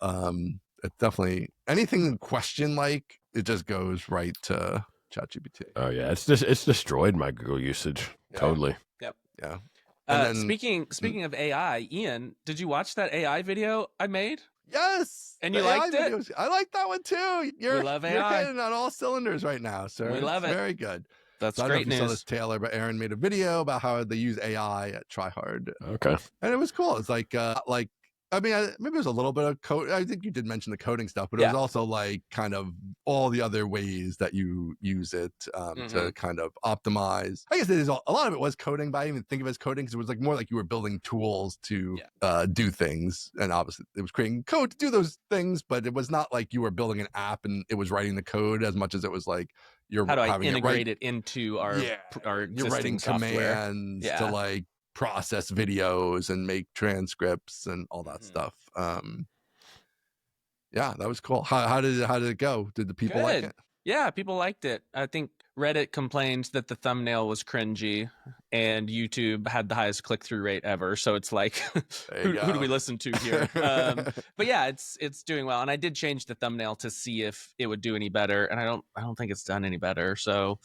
it's definitely anything question like it just goes right to ChatGPT. Oh yeah, it's destroyed my Google usage totally. Yep. Yeah. Speaking of AI, Ian, did you watch that AI video I made? Yes. And you liked it? Videos. I like that one too. You're AI. hitting on all cylinders right now, sir. We love it. Very good. That's I don't know great if you saw news. this, Taylor, but Aaron made a video about how they use AI at TryHard. Okay. And it was cool. It's like I mean, maybe it was a little bit of code. I think you did mention the coding stuff, but it was also like kind of all the other ways that you use it to kind of optimize. I guess it is a lot of it was coding, but I didn't even think of it as coding because it was like more like you were building tools to do things. And obviously it was creating code to do those things, but it was not like you were building an app and it was writing the code as much as it was like you're how do I having integrate it into our you're writing software. commands to like process videos and make transcripts and all that stuff. Yeah, that was cool. How did it go? Did the people like it? Yeah, people liked it. I think Reddit complained that the thumbnail was cringy, and YouTube had the highest click-through rate ever. So it's like, who do we listen to here? But yeah, it's doing well. And I did change the thumbnail to see if it would do any better, and I don't think it's done any better. So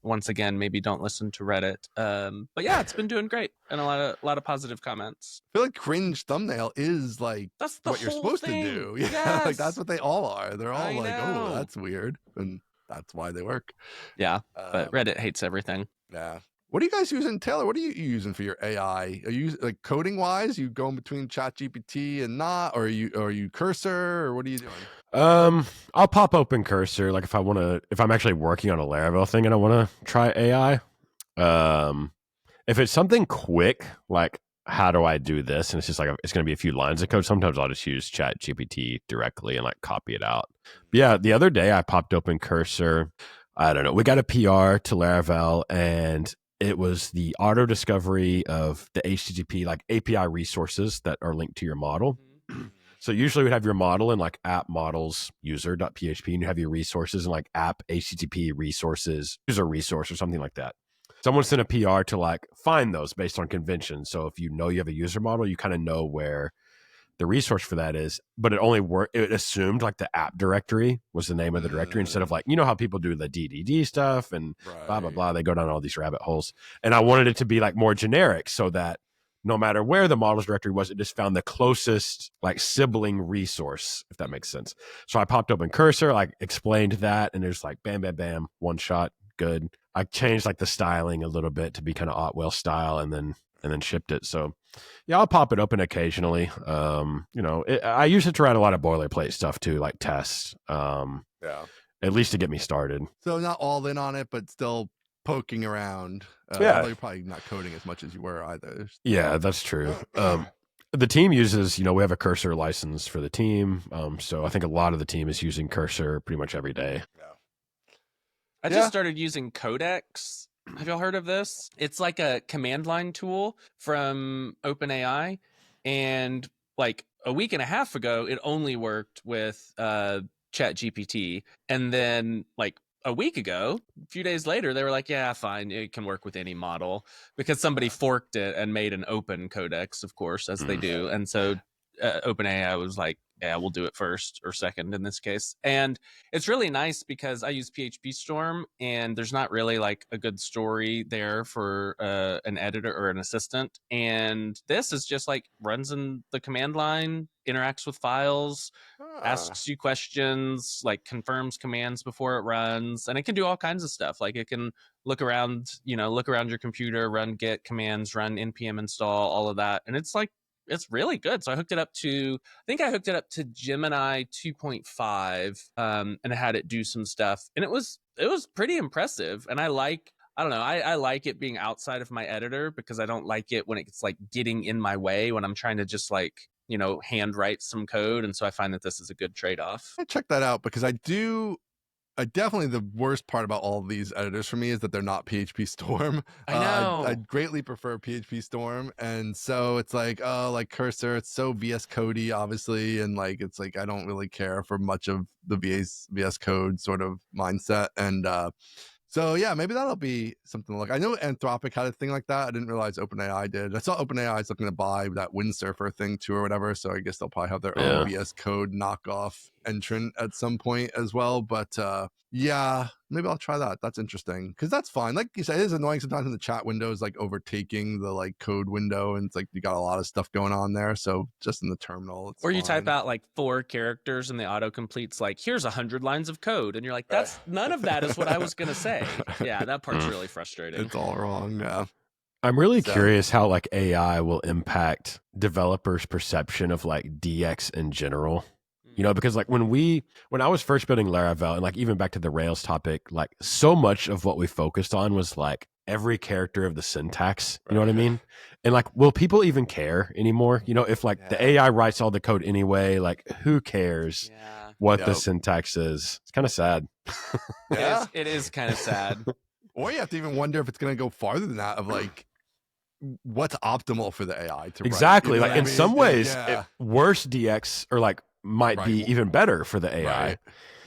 once again, maybe don't listen to Reddit. But yeah, it's been doing great, and a lot of positive comments. I feel like cringe thumbnail is like that's what you're supposed to do. Yeah, like that's what they all are. They're all like, oh, that's weird, and that's why they work. Yeah, but Reddit hates everything. Yeah. What are you guys using, Taylor? What are you using for your AI? Are you like coding wise? You going between ChatGPT and not, or are you Cursor, or what are you doing? I'll pop open Cursor like if I'm actually working on a Laravel thing and I want to try AI. If it's something quick, like how do I do this, and it's just like it's going to be a few lines of code, sometimes I'll just use ChatGPT directly and like copy it out. But yeah, the other day I popped open Cursor. I don't know. We got a PR to Laravel, and it was the auto discovery of the HTTP like API resources that are linked to your model. So usually we'd have your model in like app models user.php, and you have your resources in like app HTTP resources user resource or something like that. Someone sent a PR to like find those based on convention. So if you know you have a user model, you kind of know where the resource for that is, but it assumed like the app directory was the name of the directory instead of like, you know how people do the DDD stuff and blah, blah, blah. They go down all these rabbit holes. And I wanted it to be like more generic so that no matter where the models directory was, it just found the closest like sibling resource, if that makes sense. So I popped open Cursor, like explained that, and there's like bam, bam, bam, one shot, good. I changed like the styling a little bit to be kind of Otwell style, and then shipped it. So yeah, I'll pop it open occasionally. I use it to write a lot of boilerplate stuff too, like tests. At least to get me started. So not all in on it, but still poking around. Yeah, you're probably not coding as much as you were either. Yeah, that's true. The team uses, we have a Cursor license for the team. So I think a lot of the team is using Cursor pretty much every day. I just started using Codex. Have y'all heard of this? It's like a command line tool from OpenAI. And like a week and a half ago, it only worked with ChatGPT. And then like a week ago, a few days later, they were like, yeah, fine, it can work with any model, because somebody forked it and made an open codex, of course, as they do. And so OpenAI was like, yeah, we'll do it first or second in this case. And it's really nice because I use PHP Storm, and there's not really like a good story there for an editor or an assistant. And this is just like runs in the command line, interacts with files, asks you questions, like confirms commands before it runs, and it can do all kinds of stuff. Like it can look around your computer, run git commands, run npm install, all of that. And it's like, it's really good. So I hooked it up to, I think I hooked it up to Gemini 2.5, and I had it do some stuff, and it was pretty impressive. And I don't know, I like it being outside of my editor because I don't like it when it's like getting in my way when I'm trying to just like, hand write some code. And so I find that this is a good trade-off. I check that out because I definitely, the worst part about all of these editors for me is that they're not PHP Storm. I know. I greatly prefer PHP Storm. And so it's like, oh, like Cursor, it's so VS Codey, obviously. And like, it's like, I don't really care for much of the VS Code sort of mindset. And so yeah, maybe that'll be something to look. I know Anthropic had a thing like that. I didn't realize OpenAI did. I saw OpenAI is looking to buy that Windsurfer thing too or whatever. So I guess they'll probably have their own VS Code knockoff entrant at some point as well. But yeah, maybe I'll try that. That's interesting because that's fine. Like you said, it is annoying sometimes when the chat window is like overtaking the like code window, and it's like you got a lot of stuff going on there. So just in the terminal, it's or you fine. type out like 4 characters and the autocomplete's like, here's 100 lines of code, and you're like, that's none of that is what I was gonna say. Yeah, that part's really frustrating. It's all wrong. Yeah. I'm really curious how like AI will impact developers' perception of like DX in general. Because like when I was first building Laravel, and like even back to the Rails topic, like so much of what we focused on was like every character of the syntax. You know what I mean? And like, will people even care anymore? If like the AI writes all the code anyway, like who cares what the syntax is? It's kind of sad. It is kind of sad. Or you have to even wonder if it's going to go farther than that of like, what's optimal for the AI to exactly write? Like in some ways, worse DX or like might be even better for the AI. Right.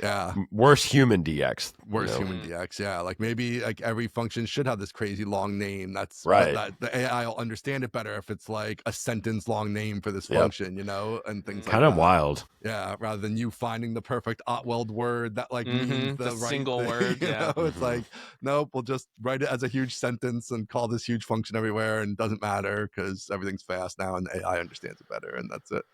Yeah. Worse human DX. Human DX. Yeah. Like maybe like every function should have this crazy long name. That's right. That the AI will understand it better if it's like a sentence long name for this function, and things like that. Kind of wild. Yeah. Rather than you finding the perfect Otwell word that like means the right single thing, word. Yeah. It's like, nope, we'll just write it as a huge sentence and call this huge function everywhere, and it doesn't matter because everything's fast now and the AI understands it better, and that's it.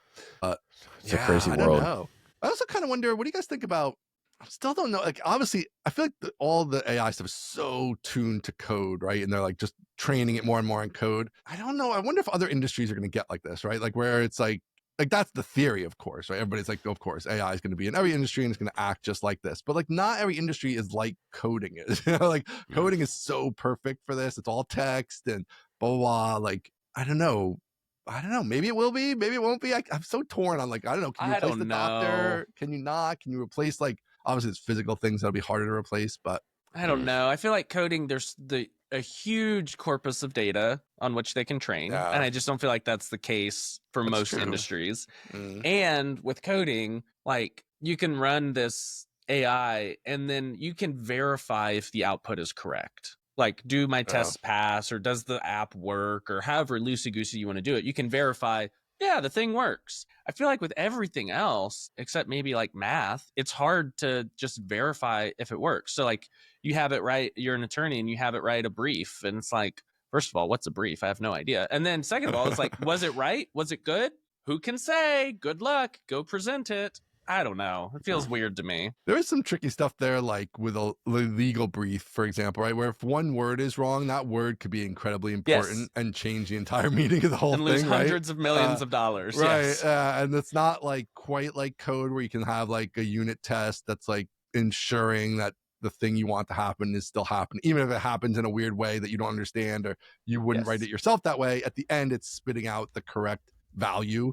It's a crazy world. I don't know. I also kind of wonder, what do you guys think about? I still don't know. Like, obviously, I feel like all the AI stuff is so tuned to code, right? And they're like just training it more and more on code. I don't know. I wonder if other industries are going to get like this, right? Like where it's like that's the theory, of course, right? Everybody's like, of course, AI is going to be in every industry and it's going to act just like this. But like, not every industry is like coding is. Like, coding is so perfect for this. It's all text and blah, blah, blah. Like, I don't know. Maybe it will be. Maybe it won't be. I'm so torn on like, I don't know. Can you replace the doctor? Can you not? Can you replace like, obviously there's physical things that'll be harder to replace, but I don't know. I feel like coding, there's a huge corpus of data on which they can train. And I just don't feel like that's the case for most industries. And with coding, like you can run this AI and then you can verify if the output is correct. Like, do my tests pass, or does the app work, or however loosey-goosey you want to do it. You can verify, yeah, the thing works. I feel like with everything else, except maybe like math, it's hard to just verify if it works. So like you have it right, you're an attorney and you have it write a brief. And it's like, first of all, what's a brief? I have no idea. And then second of all, it's like, was it right? Was it good? Who can say? Good luck. Go present it. I don't know. It feels weird to me. There is some tricky stuff there, like with a legal brief, for example, right? Where if one word is wrong, that word could be incredibly important and change the entire meaning of the whole and thing, lose hundreds of millions of dollars. Right. Yes. And it's not like quite like code where you can have like a unit test that's like ensuring that the thing you want to happen is still happening, even if it happens in a weird way that you don't understand, or you wouldn't write it yourself that way. At the end, it's spitting out the correct value.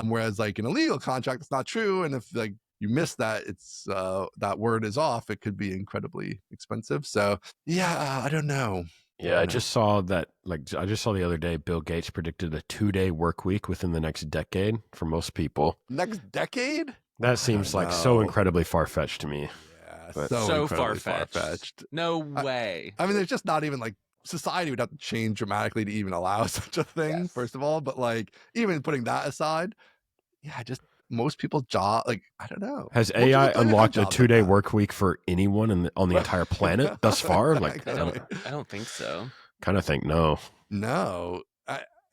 Whereas like in a legal contract, it's not true. And if like you miss that, it's that word is off, it could be incredibly expensive. So yeah, I don't know. Yeah, I just saw that, like, I just saw the other day, Bill Gates predicted a 2-day work week within the next decade for most people. Next decade? That seems like so incredibly far-fetched to me. Yeah, so far-fetched. No way. I mean, there's just not even like, society would have to change dramatically to even allow such a thing, first of all. But like, even putting that aside, yeah, just most people's job. Like, I don't know. Has Most people AI don't have unlocked a jobs 2-day like that. work week for anyone on the entire planet thus far? Like, I don't think so. kind of think no. No.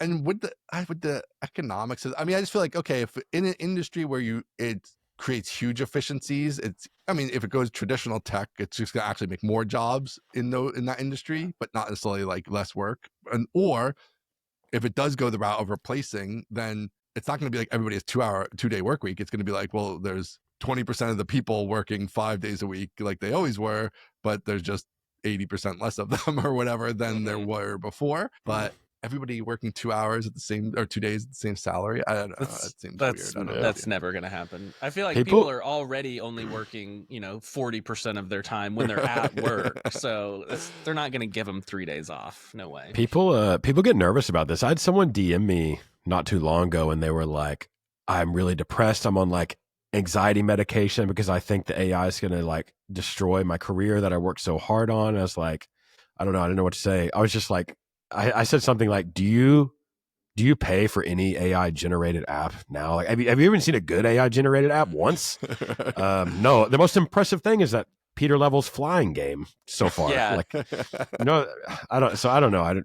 And with the economics, I mean, I just feel like, okay, if in an industry where it creates huge efficiencies, if it goes traditional tech, it's just gonna actually make more jobs in that industry, but not necessarily like less work. Or if it does go the route of replacing, then it's not going to be like everybody has 2-day work week. It's going to be like, well, there's 20% of the people working 5 days a week like they always were, but there's just 80% less of them or whatever than there were before. But everybody working 2 hours at the same, or 2 days at the same salary, I don't know. That seems weird. I don't know. That's never going to happen. I feel like people are already only working, 40% of their time when they're at work. So they're not going to give them 3 days off. No way. People get nervous about this. I had someone DM me not too long ago and they were like, I'm really depressed. I'm on like anxiety medication because I think the AI is going to like destroy my career that I worked so hard on. And I was like, I don't know. I didn't know what to say. I was just like, I said something like, do you pay for any AI generated app now? Like, have you even seen a good AI generated app once? No. The most impressive thing is that Peter Level's flying game so far. Yeah. Like, I don't know.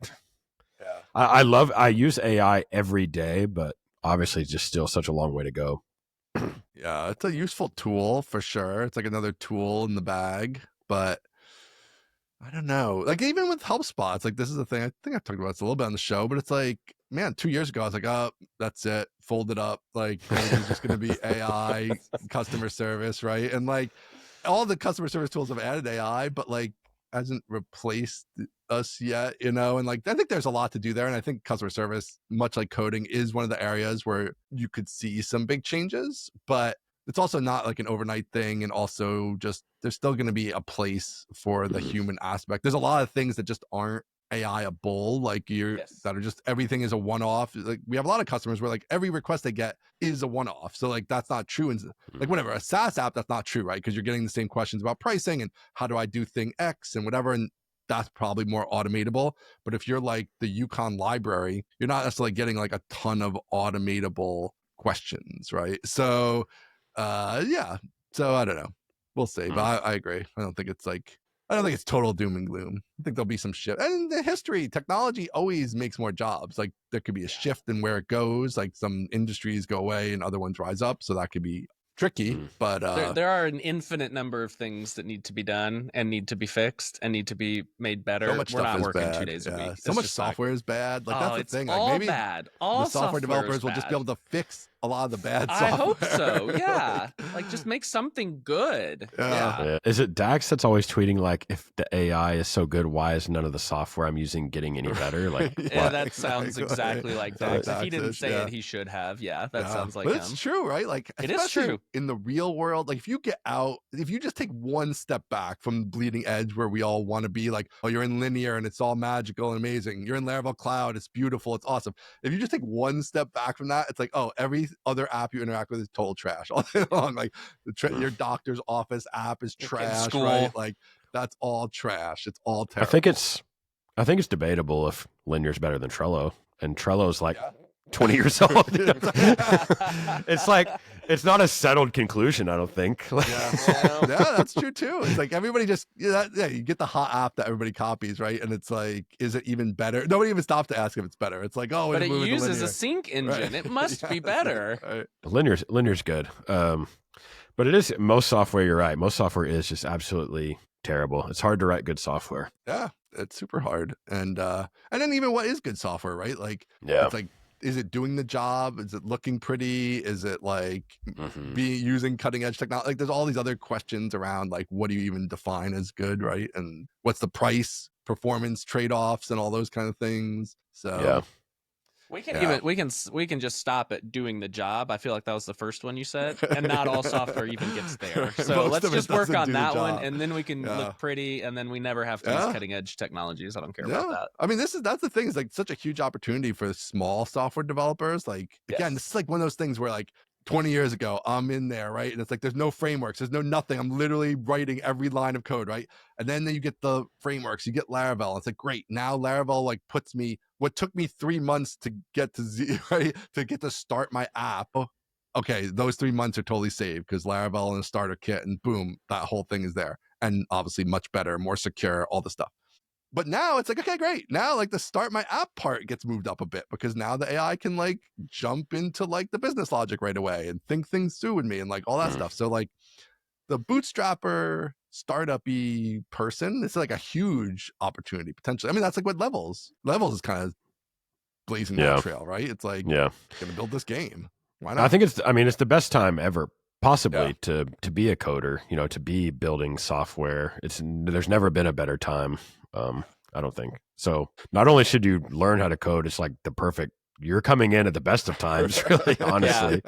I use AI every day, but obviously it's just still such a long way to go. Yeah, it's a useful tool for sure. It's like another tool in the bag, but I don't know. Like, even with HelpSpot, it's like, this is the thing. I think I've talked about this a little bit on the show, but it's like, man, 2 years ago, I was like, oh, that's it. Fold it up. Like, everything's just going to be AI customer service, right? And like, all the customer service tools have added AI, but like, hasn't replaced us yet, and like, I think there's a lot to do there. And I think customer service, much like coding, is one of the areas where you could see some big changes, but it's also not like an overnight thing. And also just, there's still going to be a place for the human aspect. There's a lot of things that just aren't AI-able, like that are just, everything is a one-off. Like, we have a lot of customers where like every request they get is a one-off. So like, that's not true. And like, whatever, a SaaS app, that's not true, right? Because you're getting the same questions about pricing and how do I do thing X and whatever. And that's probably more automatable. But if you're like the Yukon library, you're not necessarily getting like a ton of automatable questions, right? So yeah. So I don't know. We'll see. But I agree. I don't think it's total doom and gloom. I think there'll be some shift. And the history, technology always makes more jobs. Like, there could be a shift in where it goes. Like, some industries go away and other ones rise up. So that could be tricky. But there are an infinite number of things that need to be done and need to be fixed and need to be made better. So much We're not working bad. 2 days a week. So much software is bad. Like, that's the thing. Like, all maybe bad. All the software developers will just be able to fix a lot of the bad software. I hope so. Yeah. Like, just make something good. Yeah. Is it Dax that's always tweeting like, if the AI is so good, why is none of the software I'm using getting any better? Like, yeah, that sounds exactly like Dax. If he didn't say it, he should have. Yeah, that sounds like him. It's true, right? Like, it is true. In the real world, like, if you just take one step back from the bleeding edge where we all want to be, like, oh, you're in linear and it's all magical and amazing. You're in Laravel Cloud, it's beautiful, it's awesome. If you just take one step back from that, it's like, oh, every other app you interact with is total trash all day long. Like, your doctor's office app is trash, right? Like, that's all trash. It's all terrible. I think it's debatable if linear's better than Trello, and Trello's like 20 years old. It's like, it's not a settled conclusion, I don't think. Yeah, that's true too. It's like, everybody just, you get the hot app that everybody copies, right? And it's like, is it even better? Nobody even stops to ask if it's better. It's like, oh, but it uses a sync engine. Right. It must be better. Right. Linear's good. But it is, most software, you're right. Most software is just absolutely terrible. It's hard to write good software. Yeah, it's super hard. And then even what is good software, right? Like, it's like, is it doing the job? Is it looking pretty? Is it like using cutting edge technology? Like, there's all these other questions around, like, what do you even define as good, right? And what's the price performance trade-offs and all those kind of things. So we can just stop at doing the job. I feel like that was the first one you said, and not all software even gets there. So let's just work on that one, and then we can look pretty, and then we never have to use cutting edge technologies. I don't care about that. I mean, that's the thing, is like such a huge opportunity for small software developers. Like, again, this is like one of those things where, like, 20 years ago, I'm in there, right? And it's like, there's no frameworks, there's no nothing. I'm literally writing every line of code, right? And then you get the frameworks, you get Laravel. It's like, great. Now Laravel like puts me, what took me 3 months to get to right? To get to start my app okay, those 3 months are totally saved because Laravel and a starter kit, and boom, that whole thing is there. And obviously much better, more secure, all the stuff. But now it's like, okay, great. Now like the start my app part gets moved up a bit because now the AI can like jump into like the business logic right away and think things through with me and like all that stuff. So like the bootstrapper startup-y person, it's like a huge opportunity potentially. I mean, that's like what Levels is kind of blazing that trail, right? It's like, gonna build this game. Why not? I think it's the best time ever possibly to be a coder, you know, to be building software. There's never been a better time. I don't think. So not only should you learn how to code, it's like you're coming in at the best of times, really, honestly.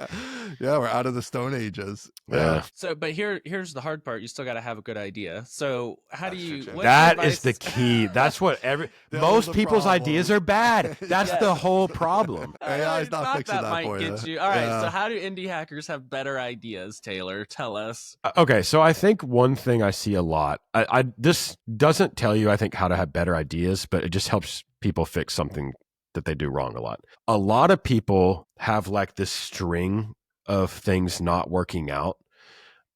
Yeah, we're out of the Stone Ages. Yeah. So, but here's the hard part. You still got to have a good idea. So, how do you? That is the key. That's what most people's ideas are bad. That's the whole problem. AI is not fixing that for you. All right. So, how do indie hackers have better ideas, Taylor? Tell us. Okay, so I think one thing I see a lot. This doesn't tell you, I think, how to have better ideas, but it just helps people fix something that they do wrong a lot. A lot of people have like this string of things not working out,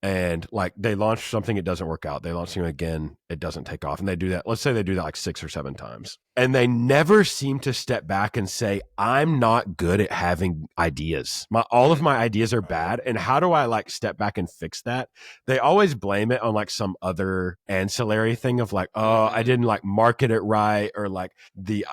and like they launch something, it doesn't work out. They launch something again, it doesn't take off. And they do that. Let's say they do that like 6 or 7 times. And they never seem to step back and say, I'm not good at having ideas. All of my ideas are bad. And how do I like step back and fix that? They always blame it on like some other ancillary thing of like, oh, I didn't like market it right, or like the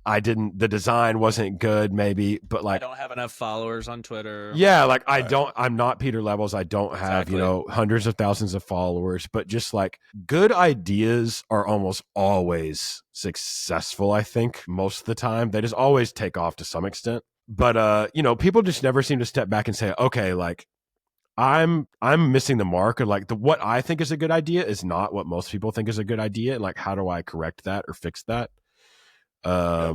the design wasn't good maybe, but like I don't have enough followers on Twitter. Yeah, like I'm not Peter Levels. I don't have, hundreds of thousands of followers, but just like good ideas are almost always successful, I think, most of the time. They just always take off to some extent. But people just never seem to step back and say, okay, like I'm missing the mark, or like what I think is a good idea is not what most people think is a good idea. And like, how do I correct that or fix that? I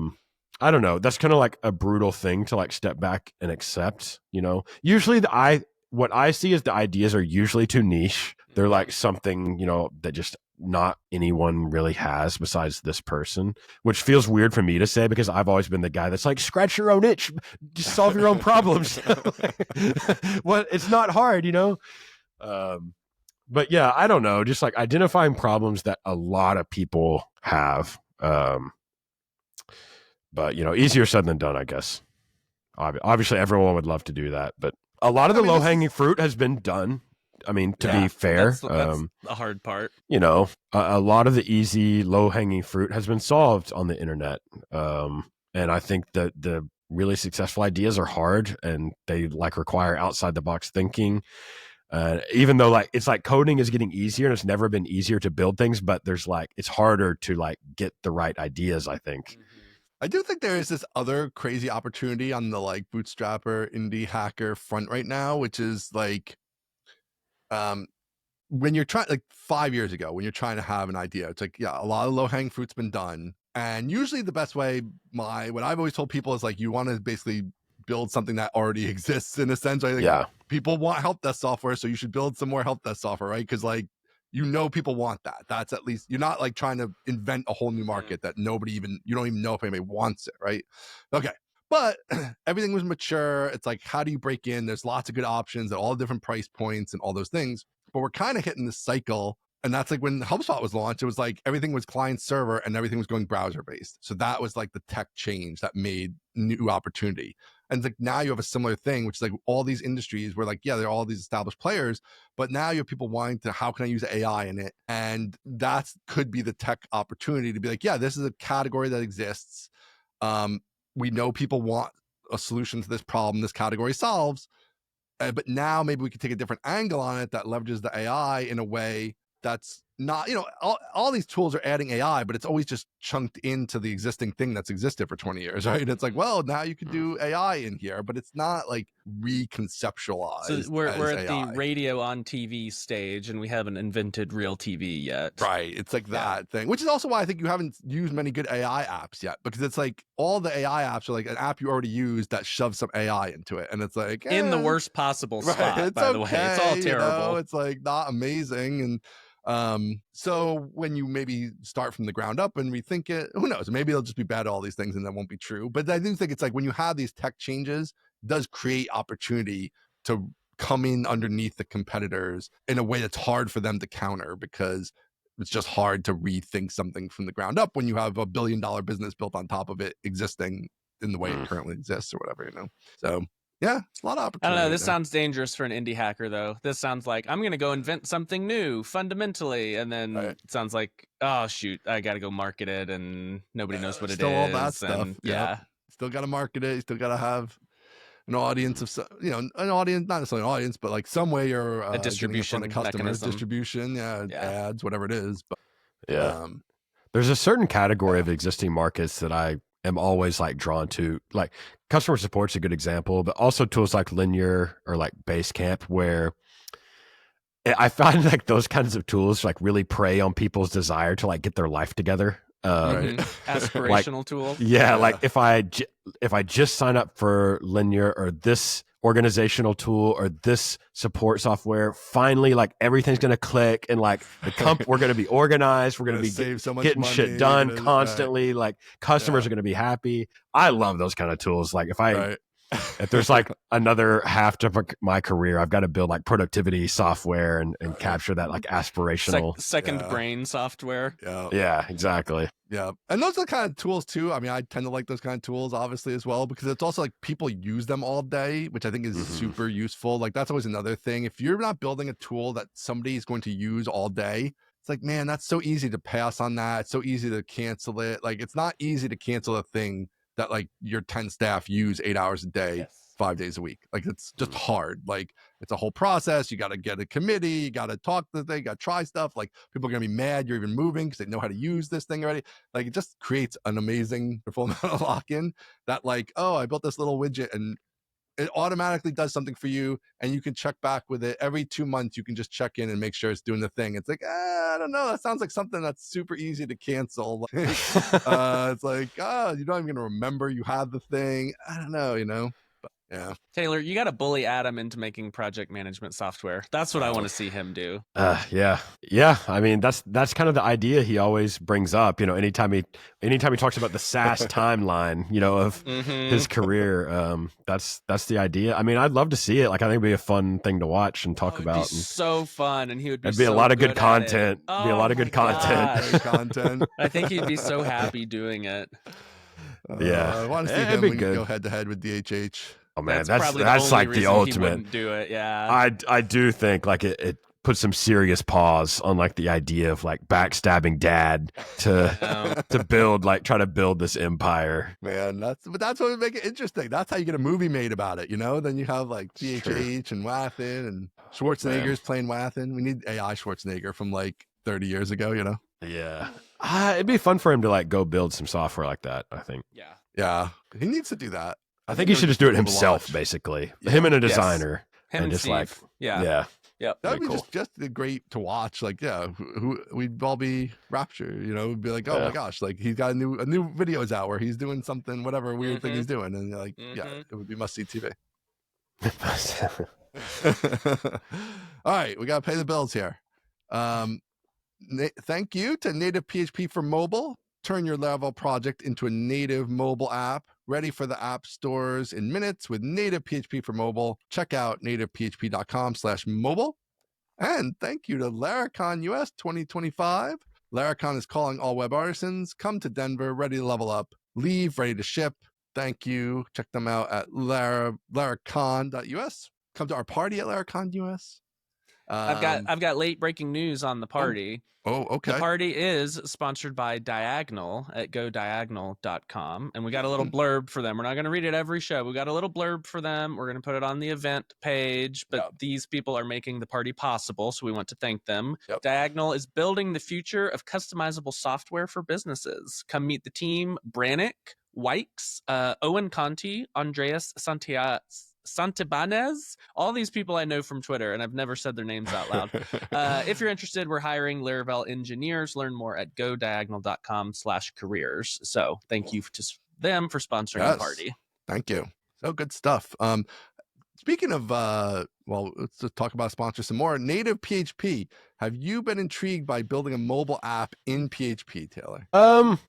don't know. That's kind of like a brutal thing to like step back and accept, Usually what I see is the ideas are usually too niche. They're like something, that just not anyone really has besides this person, which feels weird for me to say because I've always been the guy that's like, scratch your own itch, just solve your own problems. Well, it's not hard, But yeah, I don't know. Just like identifying problems that a lot of people have. But, easier said than done, I guess. Obviously, everyone would love to do that. But a lot of the low-hanging fruit has been done. I mean, to be fair. That's the hard part. A lot of the easy, low-hanging fruit has been solved on the internet. And I think that the really successful ideas are hard, and they like require outside-the-box thinking. Even though like it's like coding is getting easier, and it's never been easier to build things, but there's like it's harder to like get the right ideas, I think. I do think there is this other crazy opportunity on the like bootstrapper indie hacker front right now, which is like when you're trying, like 5 years ago, when you're trying to have an idea, it's like, a lot of low hanging fruit's been done. And usually the best way, what I've always told people is like, you want to basically build something that already exists in a sense, right? Like, people want help desk software, so you should build some more help desk software, right? Because like, people want that. That's at least, you're not like trying to invent a whole new market that you don't even know if anybody wants it, right? Okay. But everything was mature. It's like, how do you break in? There's lots of good options at all different price points and all those things. But we're kind of hitting this cycle. And that's like when HubSpot was launched, it was like everything was client server and everything was going browser based. So that was like the tech change that made new opportunity. And it's like now you have a similar thing, which is like all these industries where like, there are all these established players, but now you have people wanting to, how can I use AI in it? And that could be the tech opportunity to be like, this is a category that exists. We know people want a solution to this problem this category solves. But now maybe we can take a different angle on it that leverages the AI in a way that's not, all these tools are adding AI, but it's always just chunked into the existing thing that's existed for 20 years, right? It's like, well, now you can do AI in here, but it's not like reconceptualized. So we're at the radio on TV stage, and we haven't invented real TV yet. Right. It's like that thing, which is also why I think you haven't used many good AI apps yet, because it's like all the AI apps are like an app you already used that shoves some AI into it. And it's like, in the worst possible spot, by the way. It's all terrible. It's like not amazing. And So when you maybe start from the ground up and rethink it, who knows? Maybe it'll just be bad at all these things and that won't be true. But I do think it's like when you have these tech changes, it does create opportunity to come in underneath the competitors in a way that's hard for them to counter, because it's just hard to rethink something from the ground up when you have $1 billion business built on top of it existing in the way it currently exists or whatever, So yeah, it's a lot of I opportunity. don't know. This sounds dangerous for an indie hacker, though. This sounds like I'm going to go invent something new fundamentally. And then it sounds like, oh, shoot, I got to go market it and nobody knows what it is. Still all that stuff. And, yeah. Still got to market it. You still got to have an audience of, an audience, not necessarily an audience, but like some way you're a distribution of customers, mechanism. distribution, ads, whatever it is. But there's a certain category of existing markets that I am always like drawn to. Like customer support's a good example, but also tools like Linear or like Basecamp, where I find like those kinds of tools like really prey on people's desire to like get their life together. Aspirational tool. Yeah, like if I just sign up for Linear or this organizational tool or this support software, finally like everything's gonna click and like we're gonna be organized, we're gonna be save so much getting money, shit done constantly, like customers are gonna be happy. I love those kind of tools. Like if there's like another half of my career, I've got to build like productivity software and capture that like aspirational second brain software. Yeah, exactly. Yeah. And those are the kind of tools too. I mean, I tend to like those kind of tools, obviously, as well, because it's also like people use them all day, which I think is super useful. Like that's always another thing. If you're not building a tool that somebody is going to use all day, it's like, man, that's so easy to pass on that. It's so easy to cancel it. Like it's not easy to cancel a thing that like your 10 staff use 8 hours a day, 5 days a week. Like it's just hard. Like it's a whole process. You got to get a committee. You got to talk to the thing. You got to try stuff. Like people are going to be mad you're even moving because they know how to use this thing already. Like it just creates an amazing full amount of lock-in that like, oh, I built this little widget and it automatically does something for you, and you can check back with it every 2 months. You can just check in and make sure it's doing the thing. It's like, I don't know. That sounds like something that's super easy to cancel. It's like, you're not even going to remember you have the thing. I don't know, But yeah. Taylor, you got to bully Adam into making project management software. That's what I want to see him do. Yeah. I mean, that's kind of the idea he always brings up. Anytime he talks about the SaaS timeline, of his career, that's the idea. I mean, I'd love to see it. Like, I think it'd be a fun thing to watch and talk about. It'd be so fun, and he would be. It'd be a lot of good content. Be a lot of good content. I think he'd be so happy doing it. I want to see him go head to head with DHH. Oh man, that's like the ultimate. He wouldn't do it, yeah. I do think like it puts some serious pause on like the idea of like backstabbing dad to build try to build this empire. Man, that's what would make it interesting. That's how you get a movie made about it, Then you have like DHH and Wathan and Schwarzenegger's playing Wathan. We need AI Schwarzenegger from like 30 years ago, Yeah. It'd be fun for him to like go build some software like that, I think. Yeah. He needs to do that. I think he should just do it himself, basically. Yeah. Him and a designer. Him and just Steve. Like, yeah. That'd be cool. just great to watch. Like, we'd all be raptured, We'd be like, oh my gosh, like he's got a new videos out where he's doing something, whatever weird thing he's doing. And like, it would be must see TV. All right, we got to pay the bills here. Thank you to Native PHP for Mobile. Turn your Laravel project into a native mobile app, ready for the app stores in minutes with Native PHP for Mobile. Check out nativephp.com/mobile. And thank you to Laracon US 2025. Laracon is calling all web artisans. Come to Denver, ready to level up. Leave, ready to ship. Thank you. Check them out at laracon.us. Come to our party at Laracon US. I've got late breaking news on the party. Oh, okay. The party is sponsored by Diagonal at godiagonal.com. And we got a little blurb for them. We're not going to read it every show. We got a little blurb for them. We're going to put it on the event page. But these people are making the party possible, so we want to thank them. Diagonal is building the future of customizable software for businesses. Come meet the team: Brannick, Wykes, Owen Conti, Andreas Santibanez. All these people I know from Twitter, and I've never said their names out loud. If you're interested, we're hiring Laravel engineers. Learn more at godiagonal.com/careers. So thank you to them for sponsoring the party. Thank you. So good stuff. Speaking of, well, let's just talk about sponsor some more. Native PHP. Have you been intrigued by building a mobile app in PHP, Taylor?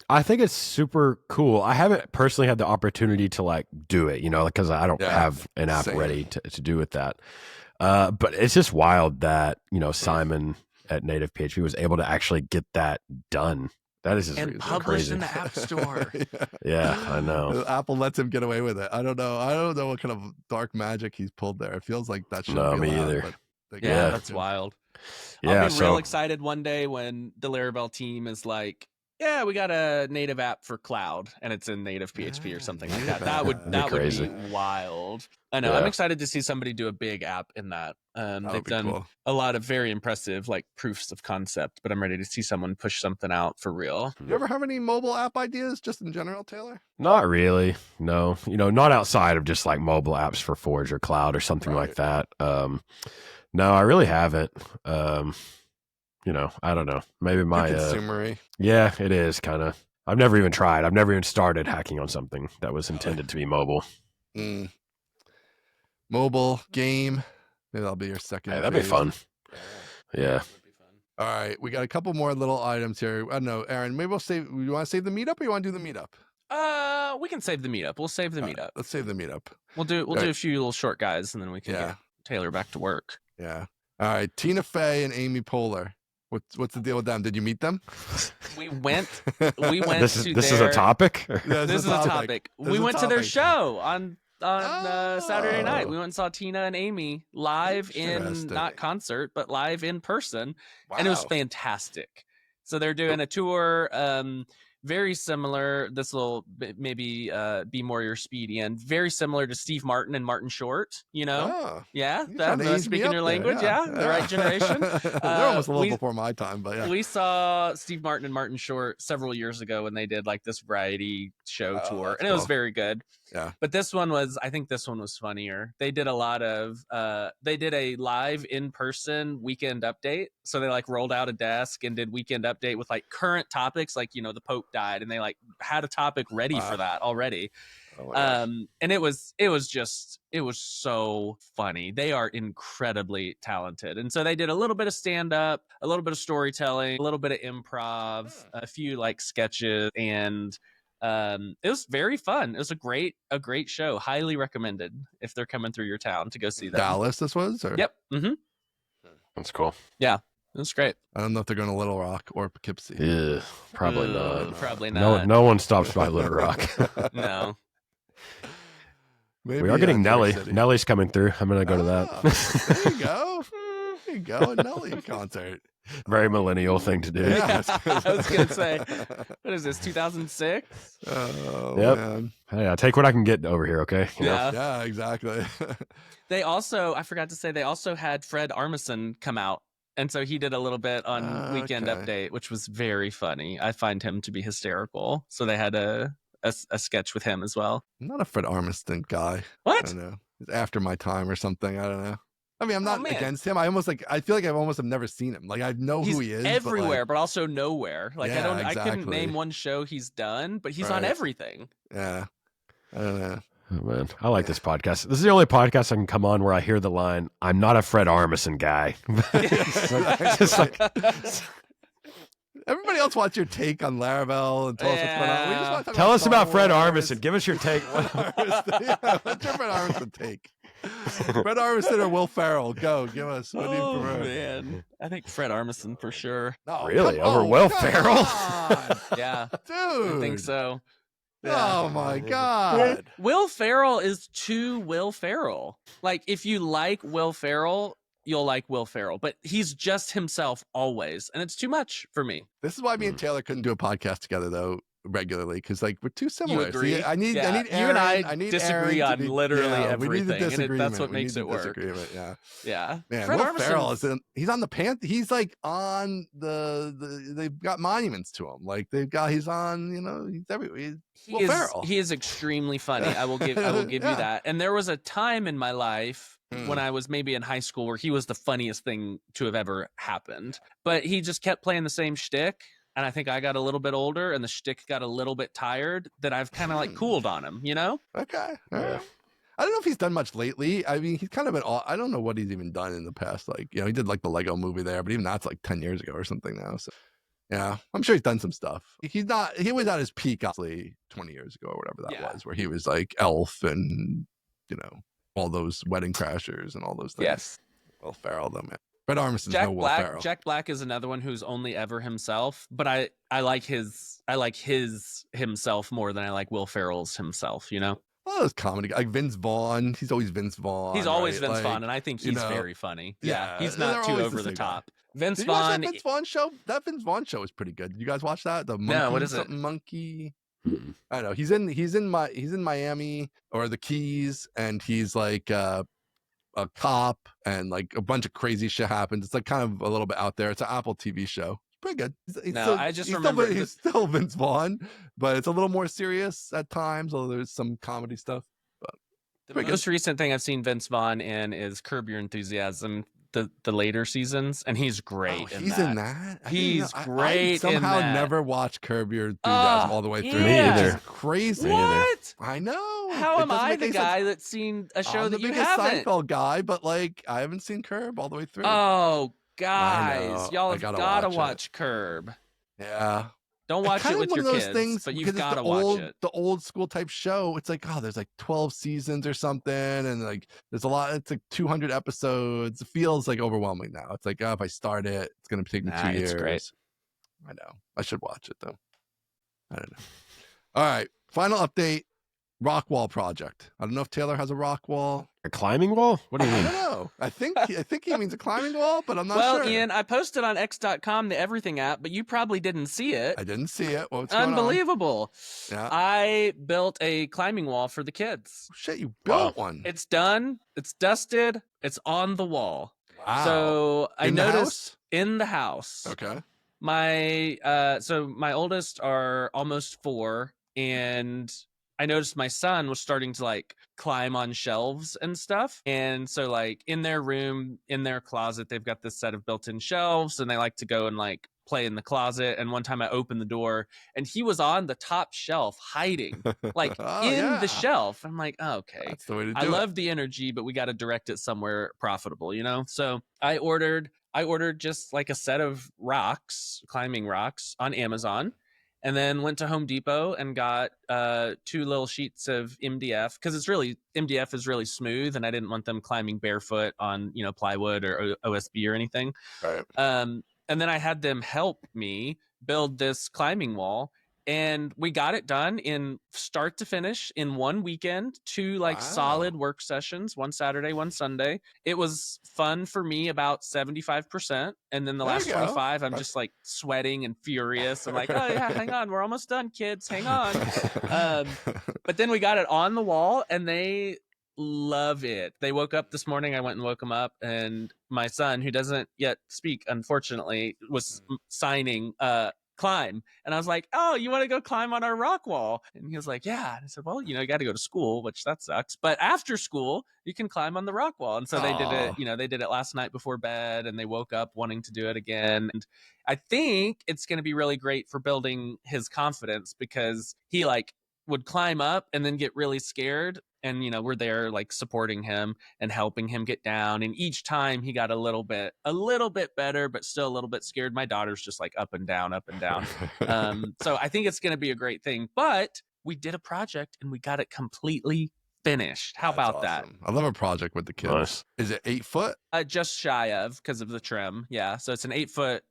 I think it's super cool. I haven't personally had the opportunity to like do it, because I don't have an app ready to do with that. But it's just wild that, Simon at Native PHP was able to actually get that done. That is just and published in the App Store. Yeah, I know. Apple lets him get away with it. I don't know what kind of dark magic he's pulled there. It feels like that should be allowed, me either. Yeah, that's wild. Yeah, I'll be real excited one day when the Laravel team is like, yeah, we got a native app for cloud and it's in native PHP or something like that. That would be wild. I know. I'm excited to see somebody do a big app in that. They've done a lot of very impressive like proofs of concept, but I'm ready to see someone push something out for real. You ever have any mobile app ideas just in general, Taylor? Not really. No, not outside of just like mobile apps for Forge or cloud or something like that. No, I really haven't. I don't know. Maybe my consumery. Yeah, it is kind of. I've never even tried. I've never even started hacking on something that was intended to be mobile. Mobile game. Maybe that'll be your second. Hey, that'd be fun. Yeah. All right, we got a couple more little items here. I don't know, Aaron. Maybe we'll save. You want to save the meetup, or you want to do the meetup? We can save the meetup. We'll save the meetup. Let's save the meetup. We'll do a few little short guys, and then we can get Taylor back to work. Yeah. All right, Tina Fey and Amy Poehler. What's the deal with them? Did you meet them? We went. This is a topic. This is a topic. We went to their show on Saturday night. We went and saw Tina and Amy live in not concert, but live in person, and it was fantastic. So they're doing a tour. Very similar. This will maybe be more your speedy and very similar to Steve Martin and Martin Short. That's speaking your language. The right generation. They're almost a little before my time, but yeah. We saw Steve Martin and Martin Short several years ago when they did like this variety show tour, and it was very good. Yeah. But I think this one was funnier. They did they did a live in-person weekend update. So they like rolled out a desk and did weekend update with like current topics, like, the Pope died, and they like had a topic ready for that already. And it was so funny. They are incredibly talented. And so they did a little bit of stand-up, a little bit of storytelling, a little bit of improv, a few like sketches, and it was very fun. It was a great show. Highly recommended if they're coming through your town to go see them. Dallas, this was? Or? Yep. Mm-hmm. That's cool. Yeah, it was great. I don't know if they're going to Little Rock or Poughkeepsie. Yeah, probably not. Probably not. No one stops by Little Rock. No. Maybe we are getting Nelly. Nelly's coming through. I'm going to go to that. There you go. There you go. A Nelly concert. Very millennial thing to do. Yeah, I was going to say, what is this, 2006? Oh, yep. Man. Hey, I take what I can get over here, okay? Yeah, exactly. They also, I forgot to say, they also had Fred Armisen come out. And so he did a little bit on Weekend Update, which was very funny. I find him to be hysterical. So they had a sketch with him as well. I'm not a Fred Armisen guy. What? I don't know. It's after my time or something. I don't know. I mean, I'm not against him. I feel like I almost have never seen him. Like I know who he is. Everywhere, but also nowhere. Like I couldn't name one show he's done, but he's on everything. Yeah. I don't know. Oh, man, I like this podcast. This is the only podcast I can come on where I hear the line, "I'm not a Fred Armisen guy." Just like, everybody else wants your take on Laravel and tell us what's going on. We just want to tell us about Fred Armisen. Give us your take. What's your Fred Armisen take? Fred Armisen or Will Ferrell? Go, give us. What do you prefer? Man, I think Fred Armisen for sure. No, really? Over Will Ferrell? Yeah, dude. I think so. Yeah. Oh my God. Will Ferrell is too Will Ferrell. Like if you like Will Ferrell, you'll like Will Ferrell, but he's just himself always, and it's too much for me. This is why me and Taylor couldn't do a podcast together though regularly, because like we're too similar. You agree? See, I need Aaron, you and I disagree Aaron on literally everything, and that's what makes it work. Yeah. Man, Fred Will Armisen, Ferrell he's on the Panther. He's like on the they've got monuments to him. Like he's on, he's everywhere. Will Ferrell. He is extremely funny. I will give you that. And there was a time in my life when I was maybe in high school where he was the funniest thing to have ever happened. But he just kept playing the same shtick. And I think I got a little bit older and the shtick got a little bit tired that I've kind of like cooled on him, Okay. Yeah. I don't know if he's done much lately. I mean, he's kind of been all, I don't know what he's even done in the past. Like, he did like the Lego movie there, but even that's like 10 years ago or something now. So yeah, I'm sure he's done some stuff. He was at his peak, obviously, 20 years ago or whatever that was, where he was like Elf and, all those Wedding Crashers and all those things. Yes. Will Ferrell, though, man. Fred Armisten's no Will Ferrell. Jack Black is another one who's only ever himself, but I like his himself more than I like Will Ferrell's himself, Well, those comedy like Vince Vaughn. He's always Vince Vaughn. He's always Vince Vaughn, and I think he's very funny. Yeah, he's not too over the top. Vince Did Vaughn. You watch that Vince Vaughn show? That Vince Vaughn show is pretty good. You guys watch that? The monkey, what is it? Monkey. I don't know. He's in Miami or the Keys, and he's like a cop, and like a bunch of crazy shit happens. It's like kind of a little bit out there. It's an Apple TV show. It's pretty good. He's still Vince Vaughn, but it's a little more serious at times, although there's some comedy stuff. The most recent thing I've seen Vince Vaughn in is Curb Your Enthusiasm, the later seasons, and he's great. In that. He's great. I somehow never watched Curb Your Enthusiasm all the way through. Me either. It's crazy. What? I know. How am I the guy that's seen a show that you haven't? I'm the biggest Seinfeld guy, but like I haven't seen Curb all the way through. Oh, guys, y'all have gotta watch Curb. Yeah. Don't watch it with your kids, but you've got to watch it. The old school type show, it's like, there's like 12 seasons or something, and like there's a lot. It's like 200 episodes. It feels like overwhelming now. It's like, if I start it, it's gonna take me 2 years. It's great. I know. I should watch it though. I don't know. All right, final update. Rock wall project. I don't know if Taylor has a rock wall. A climbing wall? What do you mean? I don't know. I think he means a climbing wall, but I'm not sure. Well, Ian, I posted on X.com the Everything app, but you probably didn't see it. I didn't see it. What's going on? Unbelievable. Yeah. I built a climbing wall for the kids. Shit, you built one. It's done. It's dusted. It's on the wall. Wow. So I noticed in the house. Okay. So my oldest are almost 4, and I noticed my son was starting to like climb on shelves and stuff. And so like in their room, in their closet, they've got this set of built-in shelves, and they like to go and like play in the closet. And one time I opened the door and he was on the top shelf hiding like the shelf. I'm like, okay, that's the way to do I love the energy, but we got to direct it somewhere profitable, So I ordered just like a set of climbing rocks on Amazon. And then went to Home Depot and got 2 little sheets of MDF, because MDF is really smooth, and I didn't want them climbing barefoot on plywood or OSB or anything. Right. And then I had them help me build this climbing wall, and we got it done in start to finish in 1 weekend, 2 solid work sessions, 1 Saturday, 1 Sunday. It was fun for me about 75%. And then the last 25, I'm just like sweating and furious. I'm like, oh yeah, hang on. We're almost done, kids. Hang on. But then we got it on the wall, and they love it. They woke up this morning. I went and woke them up, and my son, who doesn't yet speak, unfortunately, was signing climb, and I was like, oh, you want to go climb on our rock wall? And he was like, yeah. And I said, well, you got to go to school, which that sucks, but after school you can climb on the rock wall. And so they did it, they did it last night before bed, and they woke up wanting to do it again. And I think it's going to be really great for building his confidence, because he like would climb up and then get really scared, and we're there like supporting him and helping him get down, and each time he got a little bit better, but still a little bit scared. My daughter's just like up and down. So I think it's going to be a great thing. But we did a project and we got it completely finished. How about that? I love a project with the kids. Nice. Is it 8 foot? Just shy of, because of the trim. Yeah, so it's an 8 foot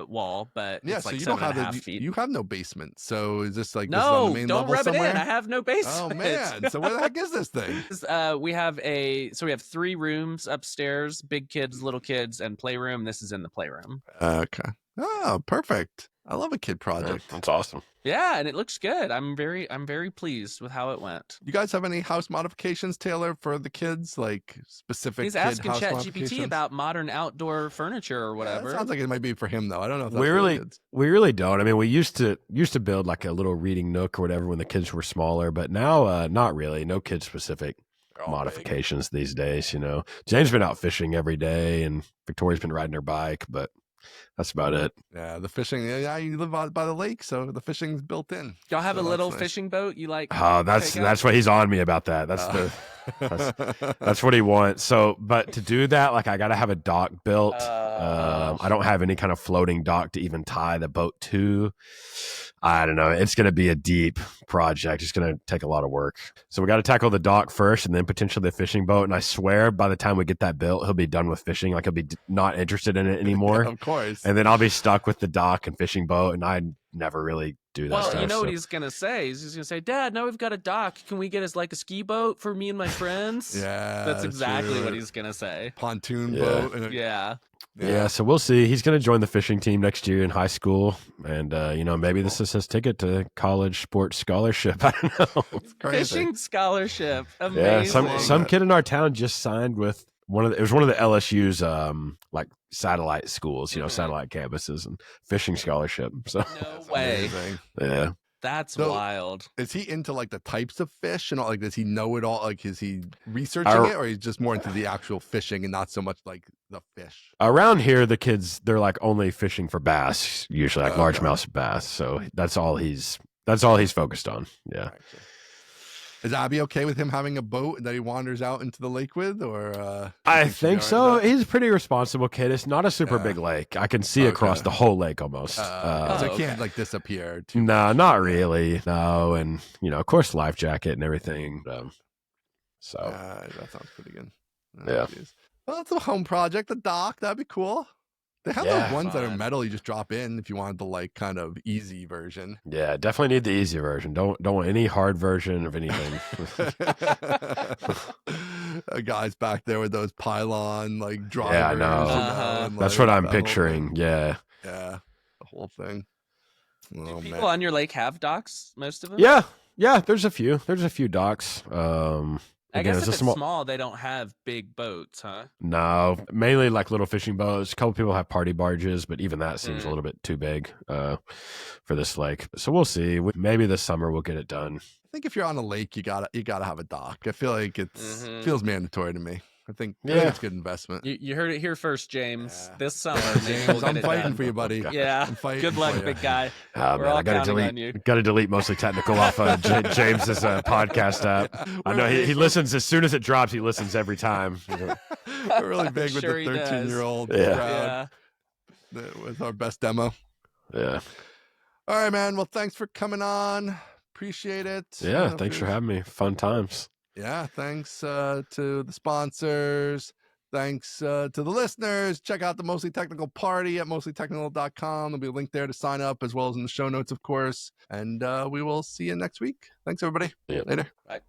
wall, but it's like so you 7.5 feet. You have no basement, so is this like no? This is on the main don't level rub somewhere? it in. I have no basement. Oh man! So where the heck is this thing? We have 3 rooms upstairs: big kids, little kids, and playroom. This is in the playroom. Okay. Oh, perfect. I love a kid project. That's awesome. Yeah, and it looks good. I'm very pleased with how it went. You guys have any house modifications, Taylor, for the kids? Like specific He's kid asking house ChatGPT about modern outdoor furniture or whatever. That sounds like it might be for him though. I don't know if that's we really don't. I mean, we used to build like a little reading nook or whatever when the kids were smaller, but now not really. No kid specific modifications these days. Jane's been out fishing every day, and Victoria's been riding her bike, but That's about it. Yeah, the fishing. Yeah, you live by the lake, so the fishing's built in. Y'all have So a little that's nice. fishing boat you like? Oh, that's what he's on me about that. That's what he wants. So, but to do that, like I got to have a dock built. I don't have any kind of floating dock to even tie the boat to. I don't know. It's going to be a deep project. It's going to take a lot of work. So we got to tackle the dock first and then potentially the fishing boat. And I swear by the time we get that built, he'll be done with fishing. Like he'll be not interested in it anymore. Of course. And then I'll be stuck with the dock and fishing boat. And I never really do that stuff. Well, you know what he's going to say? He's going to say, Dad, now we've got a dock. Can we get us like a ski boat for me and my friends? Yeah. That's exactly what he's going to say. Pontoon boat. Yeah, so we'll see. He's going to join the fishing team next year in high school. And, maybe this is his ticket to college sports scholarship. I don't know. It's crazy. Fishing scholarship. Amazing. Yeah, some kid in our town just signed with it was one of the LSU's like satellite schools, satellite campuses and fishing scholarship. So no way. Amazing. Yeah. That's So, wild. Is he into like the types of fish and all? Like, does he know it all? Like, is he researching it, or he's just more into the actual fishing and not so much like the fish? Around here, the kids, they're like only fishing for bass, usually like largemouth bass. So that's all he's focused on. Yeah. Is Abby okay with him having a boat that he wanders out into the lake with, or? I think so. He's a pretty responsible kid. It's not a super big lake. I can see across the whole lake almost. So it can't like disappear. No, not really. No, and of course, life jacket and everything. That sounds pretty good. Yeah. Geez. Well, it's a home project. The dock, that'd be cool. They have those ones that are metal. You just drop in if you wanted the like kind of easy version. Yeah, definitely need the easy version. Don't want any hard version of anything. A guy's back there with those pylon like drivers. Yeah, I know. And, that's like, what I'm picturing. Yeah. Yeah, the whole thing. Do people on your lake have docks? Most of them. Yeah. There's a few. There's a few docks. I guess if it's small, they don't have big boats, huh? No, mainly like little fishing boats. A couple people have party barges, but even that seems a little bit too big for this lake. So we'll see. Maybe this summer we'll get it done. I think if you're on a lake, you gotta have a dock. I feel like feels mandatory to me. I think it's a good investment. You heard it here first, James. Yeah. This summer, James, I'm fighting for you, buddy. Yeah, good luck, big guy. We're all counting on you. Got to delete Mostly Technical off James's podcast app. I know he listens as soon as it drops. He listens every time. We're really big with the 13-year-old crowd. With our best demo. Yeah. All right, man. Well, thanks for coming on. Appreciate it. Yeah, thanks for having me. Fun times. Yeah, thanks to the sponsors. Thanks to the listeners. Check out the Mostly Technical party at mostlytechnical.com. There'll be a link there to sign up, as well as in the show notes, of course. And we will see you next week. Thanks, everybody. Yep. Later. Bye.